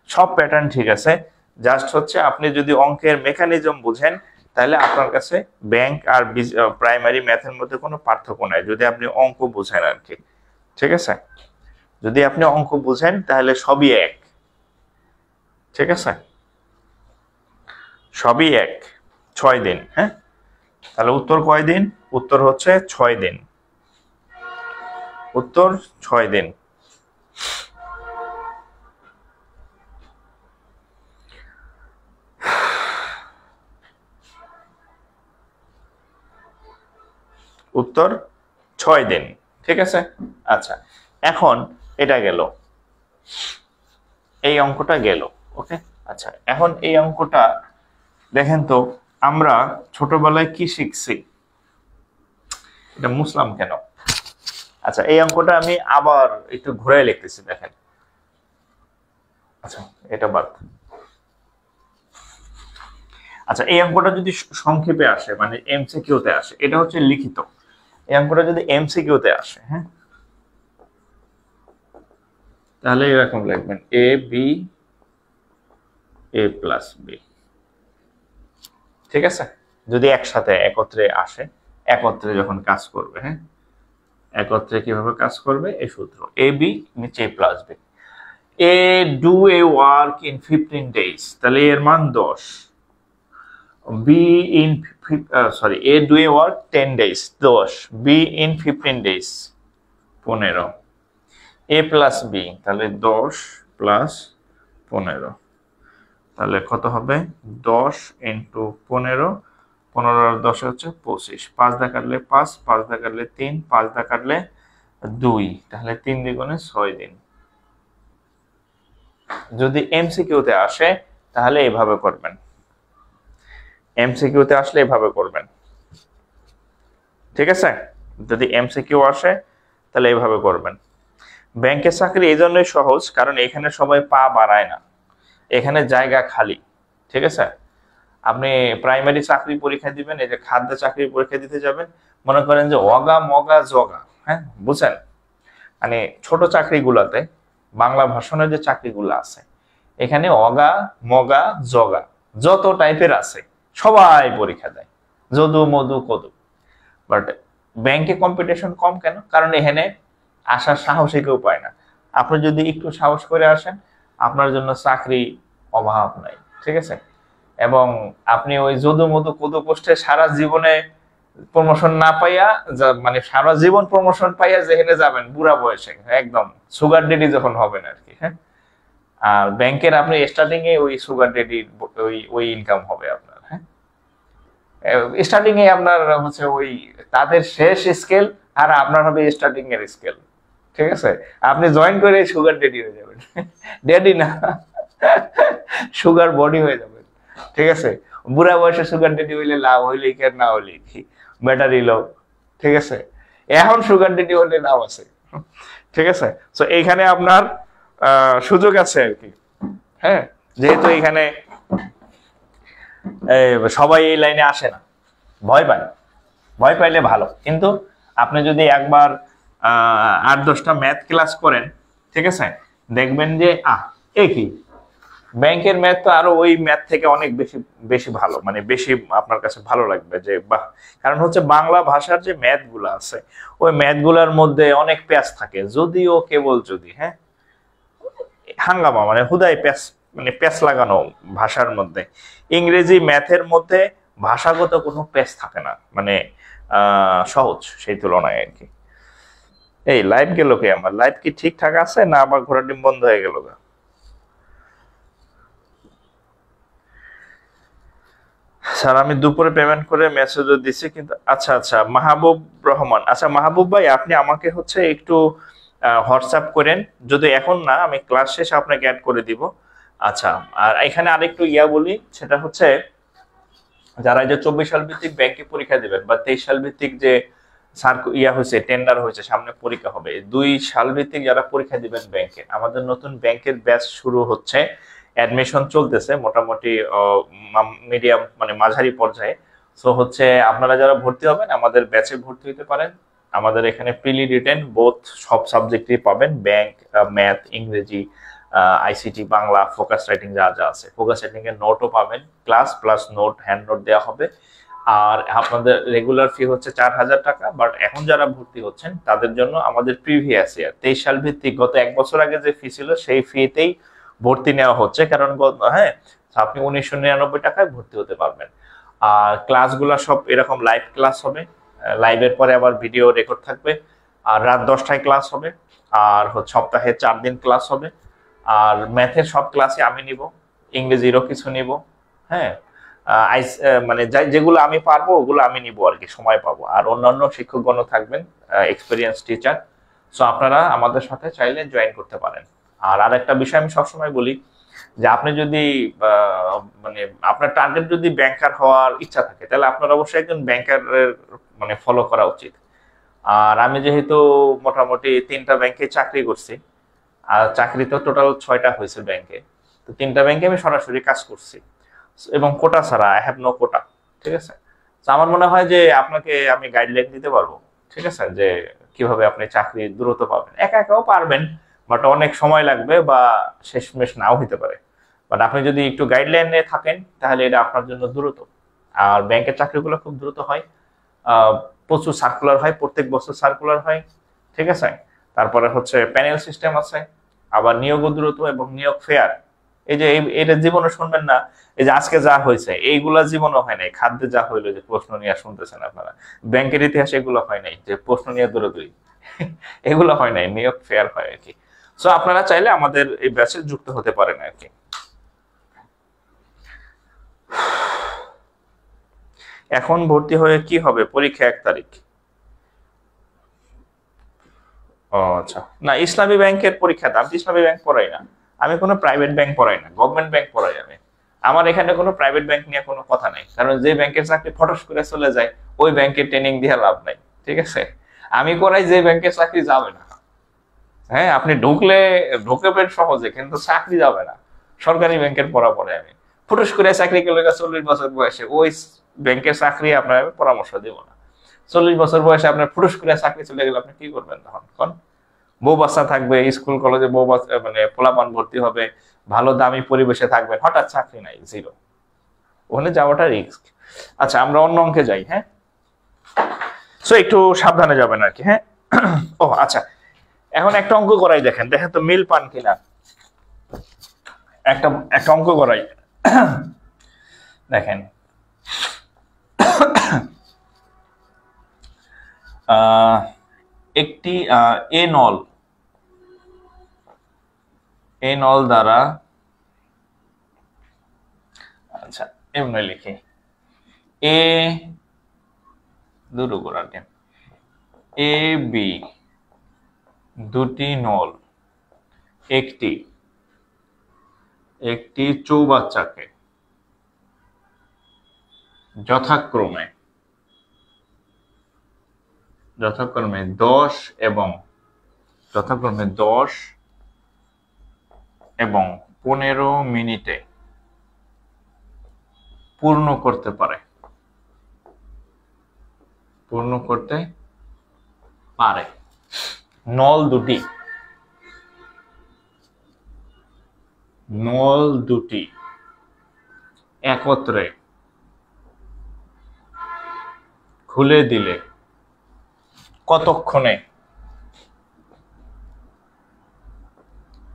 সব প্যাটার্ন ঠিক আছে, জাস্ট হচ্ছে আপনি যদি অঙ্কের মেকানিজম বুঝেন তাহলে আপনার কাছে ব্যাংক আর প্রাইমারি ম্যাথের মধ্যে কোনো পার্থক্য নাই, যদি আপনি অঙ্ক বুঝেন আর কি। ঠিক আছে, যদি আপনি অঙ্ক বুঝেন তাহলে সবই এক। ঠিক আছে, সবই এক। 6 দিন। হ্যাঁ, তাহলে উত্তর কয় দিন? উত্তর হচ্ছে 6 দিন। উত্তর 6 দিন। উত্তর 6 দিন। ঠিক আছে, আচ্ছা এখন এটা গেল, এই অঙ্কটা গেল। ওকে, আচ্ছা এখন এই অঙ্কটা দেখেন তো, আমরা ছোটবেলায় কি শিখছি? এটা মুসলাম কেন? আচ্ছা এই অঙ্কটা আমি আবার একটু ঘুরে লিখতেছি, দেখেন। আচ্ছা এটা বাদ। আচ্ছা এই অঙ্কটা যদি সংক্ষেপে আসে, মানে এমসিকিউ তে আসে, এটা হচ্ছে লিখিত। এই অঙ্কটা যদি এমসিকিউ তে আসে, হ্যাঁ, তাহলে এরকম লিখবেন A B A plus B. ঠিক আছে, যদি একসাথে একত্রে আসে, একত্রে যখন কাজ করবে, হ্যাঁ, একত্রে কিভাবে কাজ করবে এই সূত্র, এ বি নিচে A plus B. A do a work in 15 days, তাহলে এর মান 10। B in A do a work 10 days 10, B in 15 days 15, A plus B, তাহলে 10 প্লাস 15, তাহলে কত হবে? 10 ইন্টু 15, 15 আর 10 হচ্ছে 25, 5 দা কাটলে 5, 5 দা কাটলে 3, 5 দা কাটলে 2, তাহলে 3 দ্বিগুণে 6 দিন। যদি এমসিকিউতে আসে তাহলে এইভাবে করবেন, এমসিকিউতে আসলে এইভাবে করবেন। ঠিক আছে, যদি এমসিকিউ আসে তাহলে এইভাবে করবেন। ব্যাংকের চাকরি এই জন্যই সহজ, কারণ এখানে সবাই পা বাড়ায় না, এখানে জায়গা খালি। ঠিক আছে, আপনি প্রাইমারি চাকরি পরীক্ষা দিবেন, এই যে খাদ্য চাকরি পরীক্ষা দিতে যাবেন, মনে করেন যে অগা মগা জগা, হ্যাঁ বুঝছেন, মানে ছোট চাকরিগুলোতে বাংলা ভাষণের যে চাকরিগুলো আছে, এখানে অগা মগা জগা যত টাইপের আছে সবাই পরীক্ষা দেয়, যদু মধু কদু। বাট ব্যাংকে কম্পিটিশন কম কেন? কারণ এখানে আসার সাহসী কেউ পায় না। আপনি যদি একটু সাহস করে আসেন, আপনার জন্য চাকরি অভাব নাই। ঠিক আছে, এবং আপনি ওই যদু মধু কদু পোস্টে সারা জীবনে প্রমোশন না পাইয়া, মানে সারা জীবন প্রমোশন পাইয়া যেখানে যাবেন বুড়া বয়সে, একদম সুগার ডেডি যখন হবেন আর কি। হ্যাঁ, আর ব্যাংকের আপনি স্টার্টিং এ ওই সুগার ডেডির ওই ইনকাম হবে আপনার। হ্যাঁ, স্টার্টিং এ আপনার হচ্ছে ওই তাদের শেষ স্কেল, আর আপনার হবে স্টার্টিং এর স্কেল। ঠিক আছে, আপনি জয়েন করে সুগার ডেডি হয়ে যাবেন, ডেডি না সুগার বডি হয়ে যাবেন। ঠিক আছে, বুড়া বয়সে সুগার ডেডি হইলে লাভ, হইলে কি আর না হইলে কি, ব্যাটারি লো। ঠিক আছে, এখন সুগার ডেডি হলে লাভ আছে। ঠিক আছে, তো এইখানে আপনার সুযোগ আছে আর কি। হ্যাঁ, যেহেতু এখানে সবাই এই লাইনে আসে না, ভয় পায়। ভয় পাইলে ভালো, কিন্তু আপনি যদি একবার 8-10টা ম্যাথ ক্লাস করেন, ঠিক আছে, দেখবেন যে কি ব্যাংকের ম্যাথ তো আরো ওই ম্যাথ থেকে অনেক বেশি বেশি ভালো, মানে বেশি আপনার কাছে ভালো লাগবে যে বাহ। কারণ হচ্ছে বাংলা ভাষার যে ম্যাথ গুলো আছে, ওই ম্যাথ গুলার মধ্যে অনেক প্যাচ থাকে, যদিও কেবল যদি হাঙ্গামা, মানে হুদাই প্যাচ, মানে প্যাচ লাগানো ভাষার মধ্যে। ইংরেজি ম্যাথের মধ্যে ভাষাগত কোনো প্যাচ থাকে না, মানে সহজ সেই তুলনায় আর কি। এই লাইভ গেল কি? আমার লাইভ কি ঠিকঠাক আছে, না আবার ঘোড়া ডিম বন্ধ হয়ে গেল? স্যার আমি দুপুরে পেমেন্ট করে মেসেজও দিছি কিন্তু। আচ্ছা আচ্ছা, মাহবুব রহমান, আচ্ছা মাহবুব ভাই, আপনি আমাকে হচ্ছে একটু হোয়াটসঅ্যাপ করেন, যদি এখন না, আমি ক্লাস শেষে আপনাকে অ্যাড করে দিব। আচ্ছা, আর এখানে আরেকটু বলি, সেটা হচ্ছে যারা এই যে 24 সাল ভিত্তিক ব্যাংকে পরীক্ষা দিবেন, বা 23 সাল ভিত্তিক যে হয়েছে, টেন্ডার হয়েছে, সামনে পরীক্ষা হবে, 2 সাল ভিত্তিক যারা পরীক্ষা দিবেন ব্যাংকে, আমাদের নতুন ব্যাংকের ব্যাচ শুরু হচ্ছে, অ্যাডমিশন চলতেছে মোটামুটি মিডিয়াম, মানে মাঝারি পর্যায়ে। সো হচ্ছে আপনারা যারা ভর্তি হবেন আমাদের ব্যাচে ভর্তি হতে পারেন। আমাদের এখানে প্রিলি রিটেন বোথ সব সাবজেক্টই পাবেন, ব্যাংক, ম্যাথ, ইংরেজি, আইসিটি, বাংলা, ফোকাস রাইটিং যা যা আছে, ফোকাস রাইটিং এর নোটও পাবেন, class plus note, hand note দেওয়া হবে। আর আপনাদের রেগুলার ফি হচ্ছে 4,000 টাকা, বাট এখন যারা ভর্তি হচ্ছেন তাদের জন্য আমাদের প্রিভিয়াস ইয়ার 23 সাল ভিত্তিক গত 1 বছর আগে যে ফি ছিল সেই ফিতেই ভর্তি নেওয়া হচ্ছে, কারণ আপনি 1999 টাকায় ভর্তি হতে পারবেন। আর ক্লাসগুলো সব এরকম লাইভ ক্লাস হবে, লাইভের পরে আবার ভিডিও রেকর্ড থাকবে, আর রাত 10টায় ক্লাস হবে, আর সপ্তাহে 4 দিন ক্লাস হবে। আর ম্যাথের সব ক্লাসে আমি নিব, ইংরেজিরও কিছু নিব, হ্যাঁ, মানে যেগুলো আমি পারবো ওগুলো আমি নিব আর কি, সময় পাবো। আর অন্যান্য শিক্ষকগণও থাকবেন, এক্সপিরিয়েন্স টিচার। সো আপনারা আমাদের সাথে চাইলে জয়েন করতে পারেন। আর আরেকটা বিষয় আমি সবসময় বলি, যে আপনি যদি মানে আপনার টার্গেট যদি ব্যাংকার হওয়ার ইচ্ছা থাকে, তাহলে আপনার অবশ্যই একজন ব্যাংকারের মানে ফলো করা উচিত। আর আমি যেহেতু মোটামুটি 3টা ব্যাংকে চাকরি করছি, আর চাকরি তো টোটাল 6টা হয়েছে ব্যাংকে, তো 3টা ব্যাংকে আমি সরাসরি কাজ করছি, এবং কোটা ছাড়া, আই হ্যাভ নো কোটা, ঠিক আছে। তো আমার মনে হয় যে আপনাকে আমি গাইডলাইন দিতে পারবো, ঠিক আছে, যে কিভাবে আপনি চাকরি দ্রুত পাবেন। একা একাও পারবেন, বাট অনেক সময় লাগবে বা শেষমেশ নাও হইতে পারে। বাট আপনি যদি একটু গাইডলাইনে থাকেন তাহলে এটা আপনার জন্য দ্রুত। আর ব্যাংকের চাকরিগুলো খুব দ্রুত হয়, প্রচুর সার্কুলার হয়, প্রত্যেক বছর সার্কুলার হয়, ঠিক আছে। তারপরে প্যানেল সিস্টেম আছে, আবার নিয়োগ দ্রুত এবং নিয়োগ ফেয়ার। এই যে এটা জীবনে শুনবেন না, এই যে আজকে যা হয়েছে এইগুলা জীবনও হয় নাই, খাদ্যে যা হইলো যে প্রশ্ন নিয়ে শুনতেছেন আপনারা, ব্যাংকের ইতিহাসে এগুলো হয় নাই যে প্রশ্ন নিয়ে দৌড়াদৌড়ি, এগুলো হয় নাই, নিয়োগ ফেয়ার হয় আর কি। সো আপনারা চাইলে আমাদের এই ব্যাচে যুক্ত হতে পারেন আর কি। এখন ভর্তি হয়ে কি হবে? পরীক্ষা 1 তারিখ। ও আচ্ছা, না ইসলামী ব্যাংকের পরীক্ষা, আমি ইসলামী ব্যাংক পড়াই না, আমি কোনো প্রাইভেট ব্যাংক পড়াই না, গভর্নমেন্ট ব্যাংক পড়াই আমি। আমার এখানে কোনো প্রাইভেট ব্যাংক নিয়ে কোনো কথা নাই, কারণ যে ব্যাংকের চাকরি ফটস করে চলে যায় ওই ব্যাংকে ট্রেনিং দিয়ে লাভ নাই, ঠিক আছে। আমি করাই যে ব্যাংকের চাকরি যাবে না, হ্যাঁ, আপনি ঢুকবেন সহজে, কিন্তু চাকরি যাবে না। সরকারি ব্যাংকের পড়া পড়ে আমি, ফুটুস করে চাকরি করলে 40 বছর বয়সে ওই ব্যাংকের চাকরি আপনার আমি পরামর্শ দিব না। 40 বছর বয়সে আপনার ফুটুস করে চাকরি চলে গেলে আপনি কি করবেন তখন? বউ বাচ্চা থাকবে, স্কুল কলেজে বউ বাচ্চা, মানে পোলাপান ভর্তি হবে, ভালো দামি পরিবেশে থাকবেন, হঠাৎ চাকরি নাই, জিরো, ওখানে যাওয়াটা রিস্ক। আচ্ছা, আমরা অন্য অঙ্কে যাই। হ্যাঁ, সো একটু সাবধানে যাবেন আর কি। হ্যাঁ, ও আচ্ছা, এখন একটা অঙ্ক করাই, দেখেন দেখেন তো মিল পান কিনা। একটা একটা অঙ্ক করাই, দেখেন। একটি এ নল দ্বারা, আচ্ছা এমনি লিখি, এ দুটো গোড়াকে, এ বি দুটি নল একটি চৌবাচ্চাকে যথাক্রমে 10 এবং 15 মিনিটে পূর্ণ করতে পারে, পূর্ণ করতে পারে। নল দুটি, নল দুটি একত্রে খুলে দিলে কতক্ষণে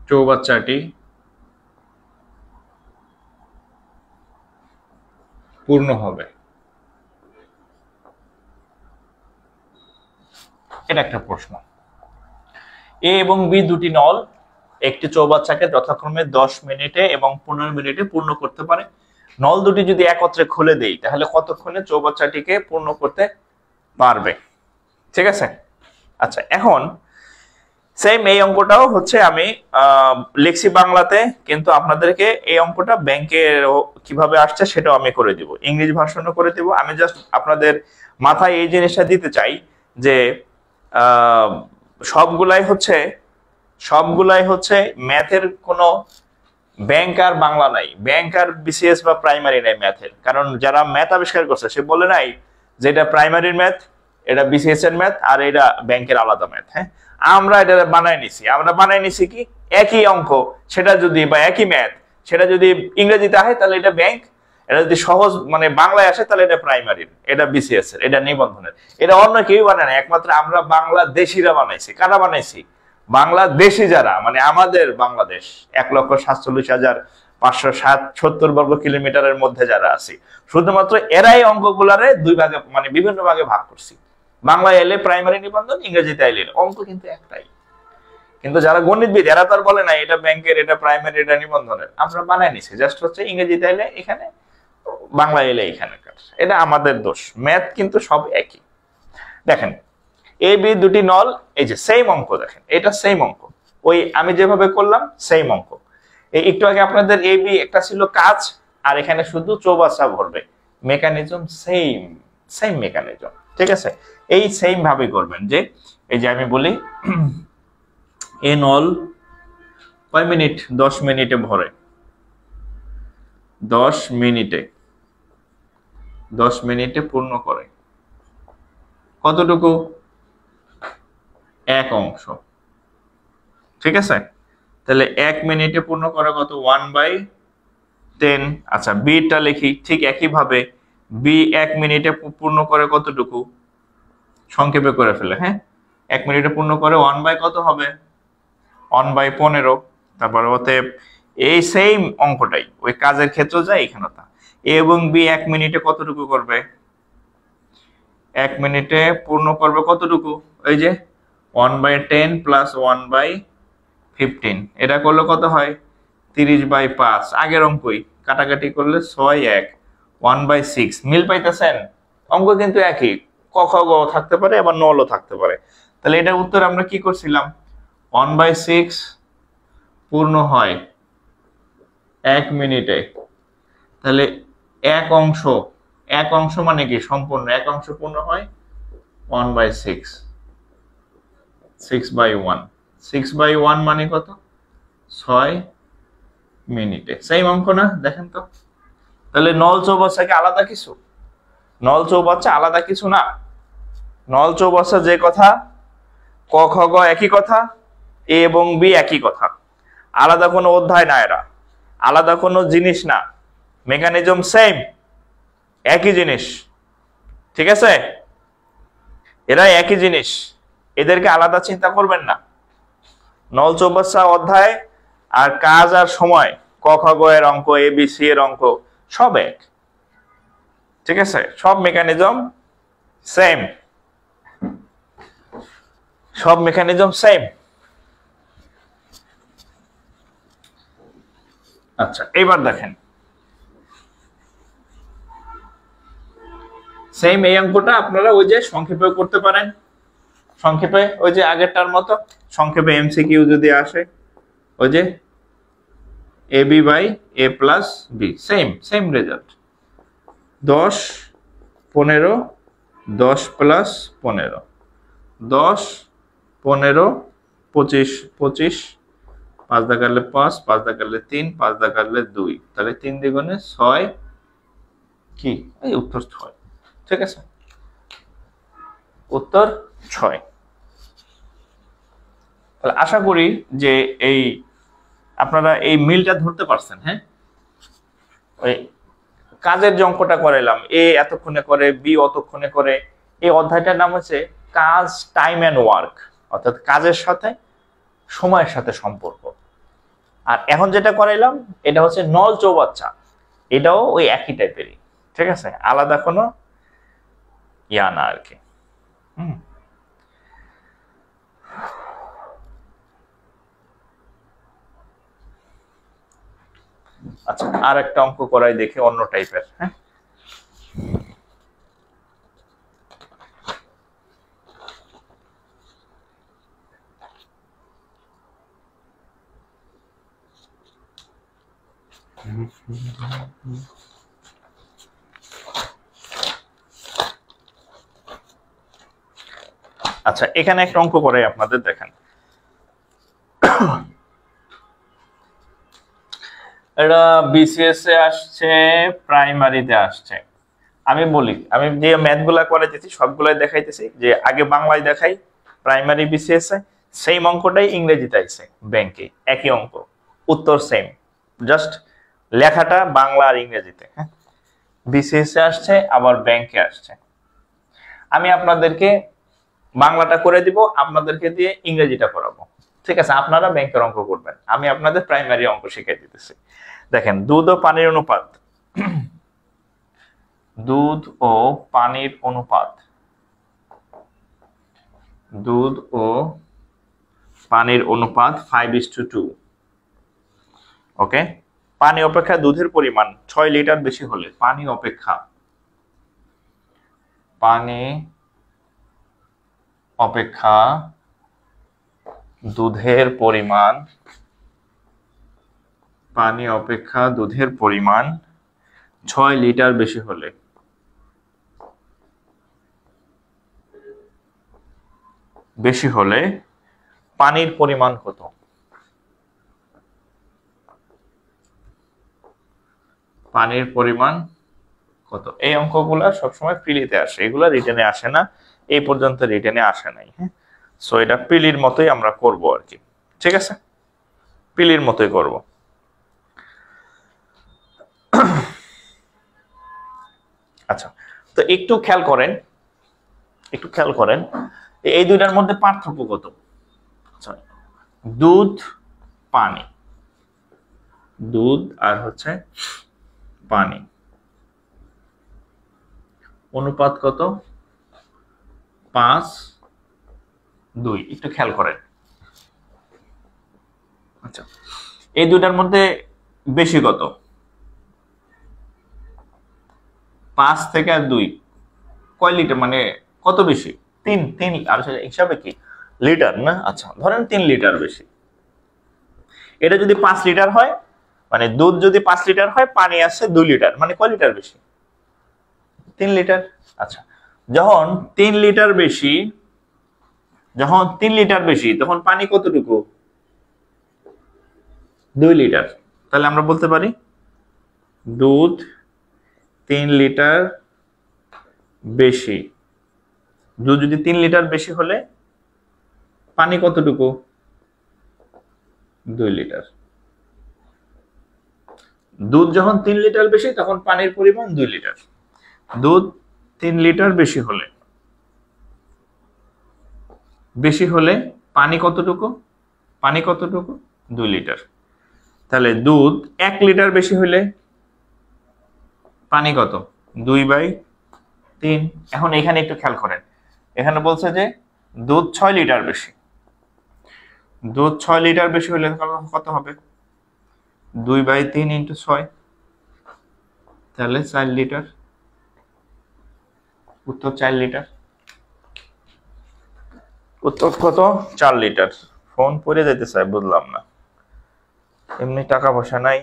চৌবাচ্চাটি পূর্ণ হবে? এটা একটা প্রশ্ন। এ এবং বি দুটি নল একটি চৌবাচ্চাকে যথাক্রমে 10 মিনিটে এবং 15 মিনিটে পূর্ণ করতে পারে। নল দুটি যদি একত্রে খুলে দেই তাহলে কতক্ষণে চৌবাচ্চাটিকে পূর্ণ করতে পারবে? ঠিক আছে। আচ্ছা, এখন সেম এই অঙ্কটাও হচ্ছে আমি লিখছি বাংলাতে, কিন্তু আপনাদেরকে এই অঙ্কটা ব্যাংকে কিভাবে আসছে সেটাও আমি করে দিব, ইংরেজি ভার্সনও করে দিব। আমি জাস্ট আপনাদের মাথায় এই জিনিসটা দিতে চাই যে সবগুলাই হচ্ছে ম্যাথের কোনো ব্যাংক আর বাংলা নাই, ব্যাংক আর বিসিএস বা প্রাইমারি নাই ম্যাথের। কারণ যারা ম্যাথ আবিষ্কার করছে সে বলে নাই যে এটা প্রাইমারির ম্যাথ, এটা বিসিএস এর ম্যাথ, আর এটা ব্যাংকের আলাদা ম্যাথ। হ্যাঁ, আমরা এটা বানাই নিছি কি একই অঙ্ক সেটা যদি, বা একই ম্যাথ সেটা যদি ইংরেজিতে আসে তাহলে এটা ব্যাংক, এটা যদি সহজ মানে বাংলায় আসে তাহলে এটা প্রাইমারির, এটা বিসিএস এর, এটা নিবন্ধনের। এটা অন্য কেউ বানায় না, একমাত্র আমরা বাংলাদেশিরা বানাইছি। কারা বানাইছি? বাংলাদেশি যারা, মানে আমাদের বাংলাদেশ 1,47,570 বর্গ কিলোমিটারের মধ্যে যারা আছি, শুধুমাত্র এরাই অঙ্কগুলারে দুই ভাগে মানে বিভিন্ন ভাগে ভাগ করছি। বাংলা এলে প্রাইমারি নিবন্ধন, ইংরেজিতে এলে অঙ্ক কিন্তু একটাই। কিন্তু যারা গণিতবিদ এরা তো আর বলে না এটা ব্যাংকের, এটা প্রাইমারি, এটা নিবন্ধনের। আমরা বানাই নিছি, জাস্ট হচ্ছে ইংরেজিতে এলে এখানে, বাংলা এলে এখানকার। এটা আমাদের দোষ, ম্যাথ কিন্তু সব একই। দেখেন এ বি দুটি নল, এই যে সেম অঙ্ক, দেখেন এটা সেম অঙ্ক, ওই আমি যেভাবে করলাম সেম অঙ্ক। এই একটু আগে আপনাদের এ বি একটা ছিল কাজ, আর এখানে শুধু চৌবাচ্চা ভরবে, মেকানিজম সেম, সেম মেকানিজম। ঠিক আছে, এই সেম ভাবে করবেন। যে এই যে আমি বলি এ নল কয় মিনিট, 10 মিনিটে ভরে, 10 মিনিটে পূর্ণ করে কতটুকু? এক অংশ। ঠিক আছে, তাহলে 1 মিনিটে পূর্ণ করে কত? 1/10। আচ্ছা, বিটা লিখি ঠিক একই ভাবে, বি 1 মিনিটে পূর্ণ করে কতটুকু? সংক্ষেপে করে ফেলে। হ্যাঁ, 1 মিনিটে পূর্ণ করে 1 কত হবে? 1/15। তারপর অতএব এই সেম অঙ্কটাই ওই কাজের ক্ষেত্র যায় এখানে তা। এ এবং বি 1 মিনিটে কতটুকু করবে? 1 মিনিটে পূর্ণ করবে কতটুকু? এই যে 1/10 প্লাস 1/15, এটা করলে কত হয়? 30/5। আগের অঙ্কই কাটাকাটি করলে 6 1/6। মিল পাইতেছেন? অঙ্ক কিন্তু একই, ক খ গ থাকতে পারে, আবার নলও থাকতে পারে। তাহলে এটার উত্তর আমরা কি করছিলাম? 1/6 পূর্ণ হয় 1 মিনিটে। তাহলে এক অংশ মানে কি? সম্পূর্ণ এক অংশ পূর্ণ হয় 1/6, 6/1। 6/1 মানে কত? 6 মিনিটে। সেম অঙ্ক না? দেখেন তো। তাহলে নল চৌবাচ্চা কি আলাদা কিছু? নল চৌবাচ্চা আলাদা কিছু না। নল চৌবাচ্চা যে কথা, ক খ গ একই কথা, এ এবং বি একই কথা, আলাদা কোনো অধ্যায় না, এরা আলাদা কোনো জিনিস না, মেকানিজম সেম, একই জিনিস। ঠিক আছে, এরা একই জিনিস, এদেরকে আলাদা চিন্তা করবেন না। নল চৌবাচ্চা অধ্যায় আর কাজ আর সময়, ক খ গ এর অঙ্ক, এ বি সি এর অঙ্ক সব এক। ঠিক আছে, সব মেকানিজম সেম, সব মেকানিজম সেম। আচ্ছা, এবার দেখেন সেম এই অঙ্কটা আপনারা ওই যে সংক্ষেপে করতে পারেন, সংক্ষেপে ওই যে আগেরটার মতো সংক্ষেপে এমসিকিউ যদি আসে, ওই যে A B by A plus B, same result. 10 15, 10 plus 15, 10 15 25, 25 5 দাগালে 5, 5 দাগালে 3, 5 দাগালে 2, তাহলে 3 দ্বিগুণে 6, কি? এই উত্তর 6। ঠিক আছে, উত্তর 6। তাহলে আশা করি যে এই আপনারা এই মিলটা ধরতে পারছেন। হ্যাঁ, ওই কাজের যে অঙ্কটা করাইলাম, এ এতক্ষণে করে, বি অতক্ষণে করে, এই অধ্যায়টার নাম হচ্ছে কাজ, টাইম এন্ড ওয়ার্ক, অর্থাৎ কাজের সাথে সময়ের সাথে সম্পর্ক। আর এখন যেটা করাইলাম এটা হচ্ছে নল চৌবাচ্চা, এটাও ওই একই টাইপেরই। ঠিক আছে, আলাদা কোনো ইয়া না আর কি। আচ্ছা, আর একটা অঙ্ক করাই দেখি অন্য টাইপের। হ্যাঁ, আচ্ছা এখানে একটা অঙ্ক করাই আপনাদের, দেখেন। এটা বিসিএস এ আসছে, প্রাইমারিতে আসছে। আমি বলি, আমি যে ম্যাথ গুলা করাইতেছি সবগুলাই দেখাইতেছি, যে আগে বাংলায় দেখাই প্রাইমারি বিসিএস এ, সেম অঙ্কটাই ইংরেজিতে আইছে ব্যাংকে, একই অঙ্ক, উত্তর সেম, জাস্ট লেখাটা বাংলা আর ইংরেজিতে। হ্যাঁ, বিসিএস এ আসছে আবার ব্যাংকে আসছে। আমি আপনাদেরকে বাংলাটা করে দিব, আপনাদেরকে দিয়ে ইংরেজিটা করাবো। ঠিক আছে, আপনারা ব্যাংকের অঙ্ক করবেন, আমি আপনাদের প্রাইমারি অঙ্ক শিখাই দিতেছি। দেখেন, দুধ ও পানির অনুপাত, দুধ ও পানির অনুপাত, দুধ ও পানির অনুপাত 5:2। ওকে, পানি অপেক্ষা দুধের পরিমাণ 6 লিটার বেশি হলে, পানি অপেক্ষা দুধের পরিমাণ, পানি অপেক্ষা দুধের পরিমাণ 6 লিটার বেশি হলে পানির পরিমাণ কত? পানির পরিমাণ কত? এই অঙ্কগুলা সবসময় প্রিলিতে আসে, এগুলা রিটেনে আসে না, এই পর্যন্ত রিটেনে আসে নাই। হ্যাঁ, সো এটা পিলির মতোই আমরা করব আর কি। ঠিক আছে, পিলির মতোই করব। আচ্ছা, তো একটু খেয়াল করেন এই দুইটার মধ্যে পার্থক্য কত? দুধ পানি, দুধ আর হচ্ছে পানি, অনুপাত কত? 5:2। একটু খেয়াল করেন। আচ্ছা, এই দুইটার মধ্যে বেশি কত? 5 থেকে 2 কয় লিটার, মানে কত বেশি? 3 আর হিসাবে কি লিটার না? আচ্ছা, ধরেন 3 লিটার বেশি। এটা যদি 5 লিটার হয়, মানে দুধ যদি 5 লিটার হয়, পানি আছে 2 লিটার, মানে কয় লিটার বেশি? 3 লিটার। আচ্ছা, যখন 3 লিটার বেশি, তখন পানি কতটুকু? 2 লিটার। তাহলে আমরা বলতে পারি দুধ 3 লিটার বেশি। দুধ যদি 3 লিটার বেশি হলে পানি কতটুকু? 2 লিটার। দুধ যখন 3 লিটার বেশি, তখন পানির পরিমাণ 2 লিটার। দুধ 3 লিটার বেশি হলে পানি কতটুকু? 2 লিটার। তাহলে দুধ 1 লিটার বেশি হলে পানি কত? 2/3। এখন এখানে একটু খেয়াল করেন, এখানে বলছে যে দুধ 6 লিটার বেশি। দুধ 6 লিটার বেশি হলে কত হবে? 2/3 × 6, তাহলে 4 লিটার। উত্তর 4 লিটার। উত্তর কত? 4 লিটার। ফোন পড়ে যেতে চাই, বুঝলাম না, এমনি টাকা পয়সা নাই।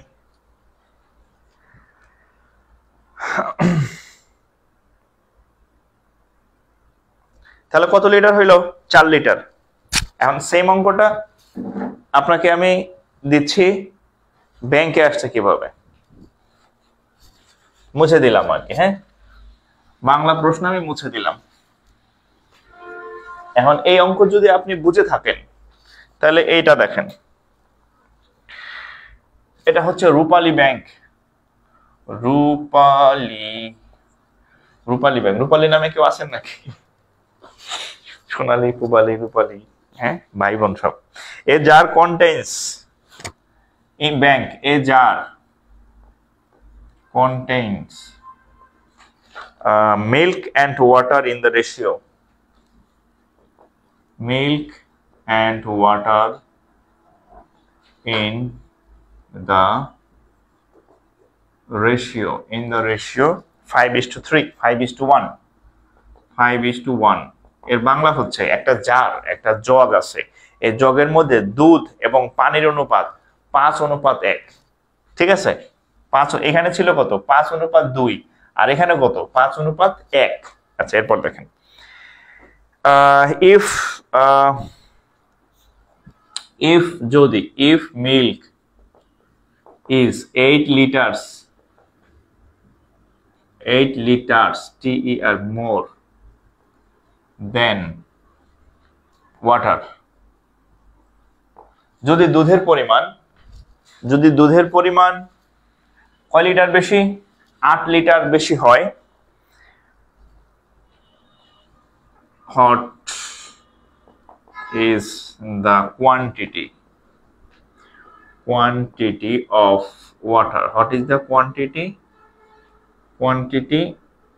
তাহলে কত লিটার হইল? 4 লিটার। এখন সেম অঙ্কটা আপনাকে আমি দিচ্ছি ব্যাংকে আসছে কিভাবে। মুছে দিলাম আর কি। হ্যাঁ, বাংলা প্রশ্ন আমি মুছে দিলাম। এখন এই অঙ্ক যদি আপনি বুঝে থাকেন তাহলে এইটা দেখেন, এটা হচ্ছে রূপালী ব্যাংক। রূপালী রূপালী ব্যাংক। রূপালী নামে কেউ আছেন নাকি? সোনালী, পুবালী, রূপালী, হ্যাঁ ভাই বোন সব। A jar contains in bank, a jar contains milk and water in the ratio. Milk and water in the ratio 5:3, 5:1, 5:1। এর বাংলা হচ্ছে একটা জার, একটা জগ আছে, এই জগের মধ্যে দুধ এবং পানির অনুপাত 5:1। ঠিক আছে, 5 এখানে ছিল কত? 5:2। আর এখানে কত? 5:1। আচ্ছা, এরপর দেখেন, if milk is 8 liters TER more than water, যদি দুধের পরিমাণ কয় লিটার বেশি? 8 লিটার বেশি হয়, what is the quantity of water? What is the quantity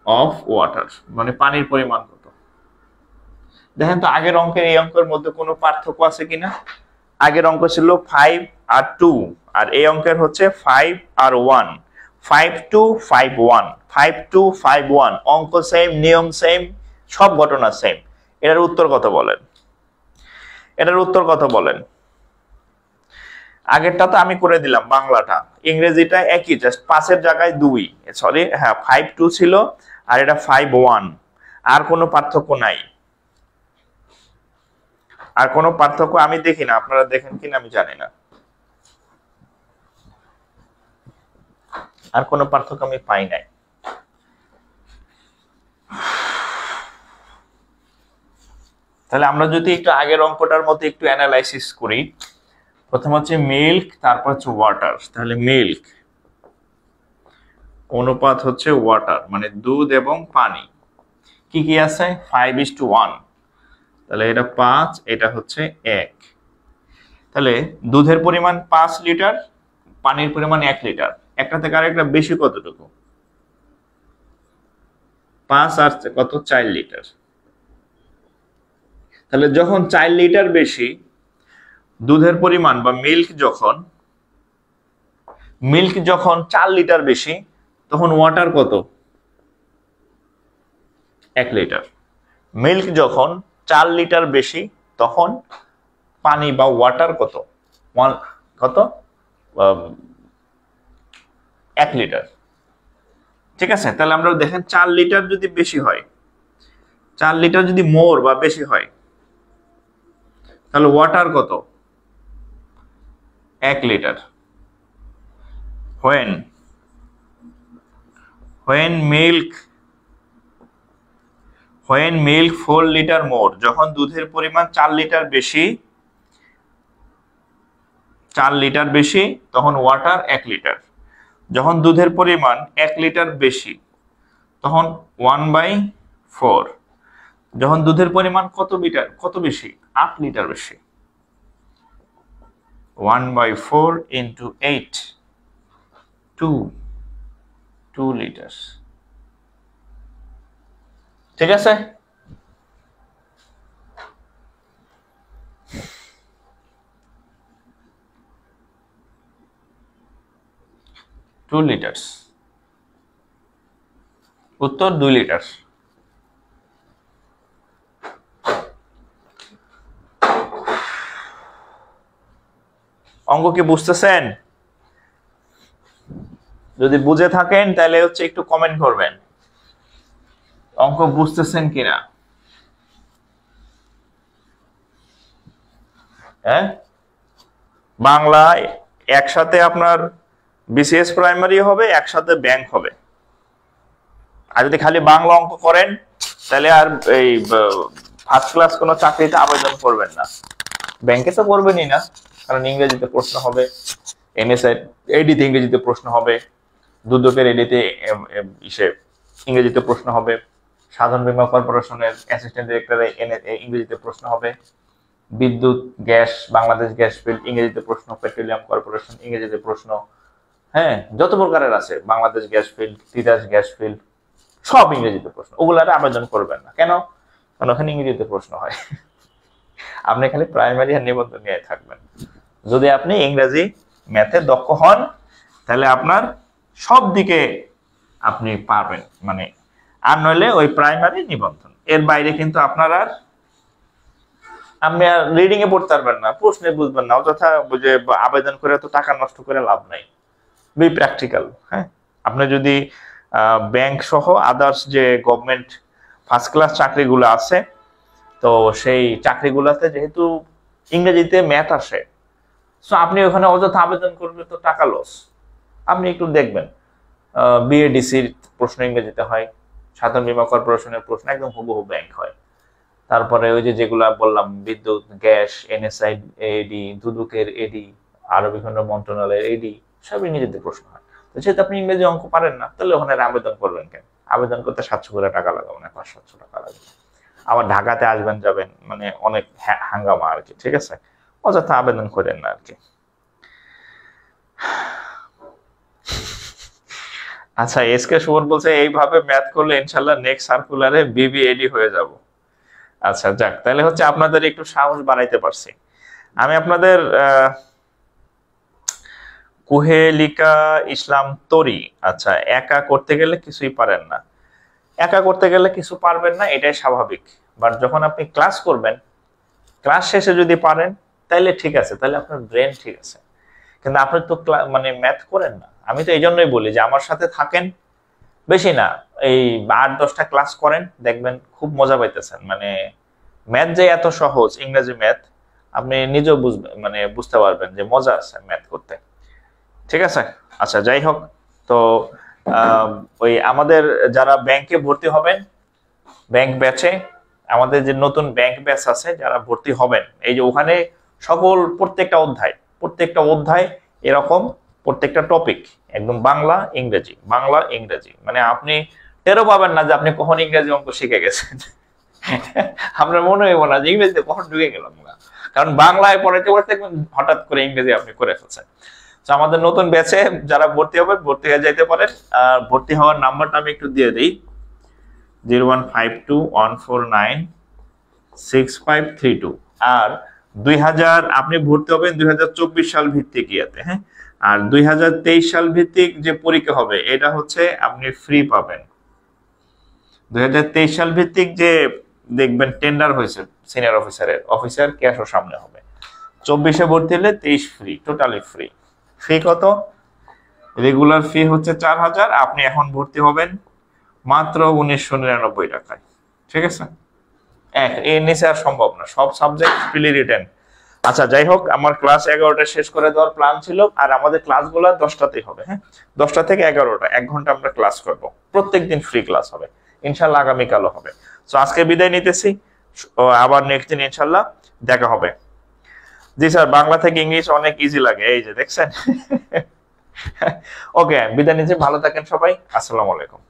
of water? মানে পানির পরিমাণ কত? দেখেন তো আগের অঙ্কের এই অঙ্কের মধ্যে কোনো পার্থক্য আছে কিনা? আগের অঙ্ক ছিল 5 আর 2, আর এই অঙ্কের হচ্ছে 5 আর 1, 5:2:5:1, 5:2:5:1। অঙ্ক সেম, নিয়ম সেম, সব ঘটনা সেম। এটার উত্তর কত বলেন? আগেরটা তো আমি করে দিলাম, বাংলাটা। ইংরেজিটা একই, জাস্ট 5 জায়গায় 2, সরি হ্যাঁ 5:2 ছিল আর এটা 5:1। আর কোনো পার্থক্য নাই, আর কোনো পার্থক্য আমি দেখি না, আপনারা দেখেন কিনা আমি জানি না। আর কোনো পার্থক্য আমি পাই নাই। তাহলে আমরা যদি একটু আগের অঙ্কটার মধ্যে একটু অ্যানালাইসিস করি, প্রথম হচ্ছে মিল্ক, তারপর হচ্ছে ওয়াটার। তাহলে মিল্ক অনুপাত হচ্ছে ওয়াটার, মানে দুধ এবং পানি। কি কি আছে? 5:1। তাহলে এটা 5, এটা হচ্ছে 1। তাহলে দুধের পরিমাণ 5 লিটার, পানির পরিমাণ 1 লিটার। একটা থেকে আরেকটা বেশি কতটুকু? 5 আর কত? 4 লিটার। তাহলে যখন 4 লিটার বেশি দুধের পরিমাণ বা মিল্ক যখন 4 লিটার বেশি, তখন ওয়াটার কত? 1 লিটার। মিল্ক যখন 4 লিটার বেশি, তখন পানি বা ওয়াটার কত? 1 লিটার। ঠিক আছে, তাহলে আমরা দেখেন 4 লিটার যদি বেশি হয়, 4 লিটার যদি মোর বা বেশি হয়, তাহলে ওয়াটার কত? 1 লিটার। when milk 4 লিটার মোর, যখন দুধের পরিমাণ 4 লিটার বেশি, তখন ওয়াটার 1 লিটার। যখন দুধের পরিমাণ 1 লিটার বেশি, তখন 1/4। যখন দুধের পরিমাণ কত বেশি? 8 লিটার বেশি, 1/4 into 8, 2 লিটার। ঠিক আছে, লিটার। উত্তর 2 লিটার। অঙ্ক কি বুঝতেছেন? যদি বুঝে থাকেন তাহলে হচ্ছে একটু কমেন্ট করবেন অঙ্ক বুঝতেছেন কিনা। হ্যাঁ, বাংলায় একসাথে আপনার বিসিএস প্রাইমারি হবে, একসাথে ব্যাংক হবে। আর যদি খালি বাংলা অঙ্ক করেন তাহলে আর এই ফার্স্ট ক্লাস কোনো চাকরিতে আবেদন করবেন না। ব্যাংকে তো করবেনই না, কারণ ইংরেজিতে প্রশ্ন হবে, এনএসআই এডিতে ইংরেজিতে প্রশ্ন হবে, দুদকের এডিতে ইংরেজিতে প্রশ্ন হবে, সাধারণ বীমা কর্পোরেশনের অ্যাসিস্ট্যান্ট ডিরেক্টরে ইংরেজিতে প্রশ্ন হবে, বিদ্যুৎ গ্যাস বাংলাদেশ গ্যাস ফিল্ড ইংরেজিতে প্রশ্ন, পেট্রোলিয়াম কর্পোরেশন ইংরেজিতে প্রশ্ন, হ্যাঁ যত প্রকারের আছে Bangladesh gas field, Titas gas field, সব ইংরেজিতে প্রশ্ন। ওগুলারে আবেদন করবেন না। কেন? কারণ ওখানে ইংরেজিতে প্রশ্ন হয়। আপনি খালি প্রাইমারি আর নিবন্ধন নিয়ে থাকবেন। যদি আপনি ইংরেজি ম্যাথে দক্ষ হন তাহলে আপনার সব দিকে আপনি পারবেন, মানে আর নইলে ওই প্রাইমারি নিবন্ধন, এর বাইরে কিন্তু আপনার আর আপনি আর রিডিং এ পড়তে পারবেন না, প্রশ্নে বুঝবেন না, অযথা বুঝে আবেদন করে তো টাকা নষ্ট করে লাভ নাই। B practical. হ্যাঁ, আপনি যদি ব্যাংক সহ আদার্স যে গভর্নমেন্ট ফার্স্ট ক্লাস চাকরিগুলো আছে, তো সেই চাকরিগুলোতে যেহেতু ইংরেজিতে ম্যাথ আসে, সো আপনি ওখানে অযথা আবেদন করলে তো টাকা লস। আপনি একটু দেখবেন বিএডিসির প্রশ্ন ইংরেজিতে হয়, সাধারণ বীমা কর্পোরেশনের প্রশ্ন একদম হুবহু ব্যাংক হয়। তারপরে ওই যে যেগুলা বললাম বিদ্যুৎ গ্যাস এনএসআই এডি, দুদকের এডি, আরো বিভিন্ন মন্ত্রণালয়ের এডি, সব ইংরেজিতে প্রশ্ন হয়। তো যেহেতু আপনি ইংরেজি অঙ্ক পারেন না, তাহলে ওখানে আবেদন করবেন কেন? আবেদন করতে 700 করে টাকা লাগাবেন, 500-700 টাকা লাগবে। আবার ঢাকাতে আসবেন যাবেন, মানে অনেক হাঙ্গামা আর কি। ঠিক আছে, অযথা আবেদন করেন না আর কি। আচ্ছা, এসকে সুমন বলছে এইভাবে ম্যাথ করলে ইনশাল্লাহ নেক্সট সার্কুলারে বিবিএডি হয়ে যাব। আচ্ছা যাক, তাহলে হচ্ছে আপনাদের একটু সাহস বাড়াইতে পারছি আমি। আপনাদের কুহেলিকা ইসলাম তরি, আচ্ছা একা করতে গেলে কিছুই পারেন না। একা করতে গেলে কিছু পারবেন না, এটাই স্বাভাবিক। বাট যখন আপনি ক্লাস করবেন, ক্লাস শেষে যদি পারেন তাহলে ঠিক আছে, তাহলে আপনার ব্রেন ঠিক আছে। কিন্তু আপনি তো মানে ম্যাথ করেন না। আমি তো এই জন্যই বলি যে আমার সাথে থাকেন, বেশি না এই 8-10টা ক্লাস করেন, দেখবেন খুব মজা পাইতেছেন। মানে ম্যাথ যে এত সহজ, ইংরেজি ম্যাথ, আপনি নিজেও বুঝবেন, মানে বুঝতে পারবেন যে মজা আছে ম্যাথ করতে। ঠিক আছে, আচ্ছা যাই হোক, তো ওই আমাদের যারা ব্যাংকে ভর্তি হবেন, ব্যাংক ব্যাচে, আমাদের যে নতুন ব্যাংক ব্যাচ আছে যারা ভর্তি হবেন, এই যে ওখানে সকল প্রত্যেকটা অধ্যায় এরকম প্রত্যেকটা টপিক একদম বাংলা ইংরেজি, বাংলা ইংরেজি, মানে আপনি টেরও পাবেন না যে আপনি কখন ইংরেজি অঙ্ক শিখে গেছেন। আপনার মনে হইব না যে ইংরেজিতে কখন ঢুকে গেলাম না, কারণ বাংলায় পড়াইতে পড়তে হঠাৎ করে ইংরেজি আপনি করে ফেলছেন। তো আমাদের নতুন ব্যাচে যারা ভর্তি হবে, ভর্তি হয়ে যাইতে পারেন। আর ভর্তি হওয়ার নাম্বারটা আমি একটু দিয়ে দিই, 01521496532। আর 2000 আপনি ভর্তি হবেন 2024 সাল ভিত্তিক ইয়াতে। হ্যাঁ, আর 2023 সাল ভিত্তিক যে পরীক্ষা হবে এটা হচ্ছে আপনি ফ্রি পাবেন। 2023 সাল ভিত্তিক যে দেখবেন টেন্ডার হয়েছে সিনিয়র অফিসার ক্যাশও সামনে হবে। 24-এ ভর্তি হলে 23 ফ্রি, টোটালি ফ্রি। ফি কত? রেগুলার ফি হচ্ছে 4000, আপনি এখন ভর্তি হবেন মাত্র 1999 টাকায়। ঠিক আছে, এর নিচে আর সম্ভব না, সব সাবজেক্ট ফ্রি রিটেন। আচ্ছা যাই হোক, আমার ক্লাস 11টা শেষ করে দেওয়ার প্ল্যান ছিল, আর আমাদের ক্লাসগুলো 10টাতেই হবে। হ্যাঁ, 10টা থেকে 11টা, 1 ঘন্টা আমরা ক্লাস করব। প্রত্যেকদিন ফ্রি ক্লাস হবে, ইনশাল্লাহ আগামীকালও হবে। তো আজকে বিদায় নিতেছি, আবার নেক্সট দিন ইনশাল্লাহ দেখা হবে। জি স্যার, বাংলা থেকে ইংলিশ অনেক ইজি লাগে, এই যে দেখছেন। ওকে, বিদায় নিচ্ছি, ভালো থাকেন সবাই, আসসালামু আলাইকুম।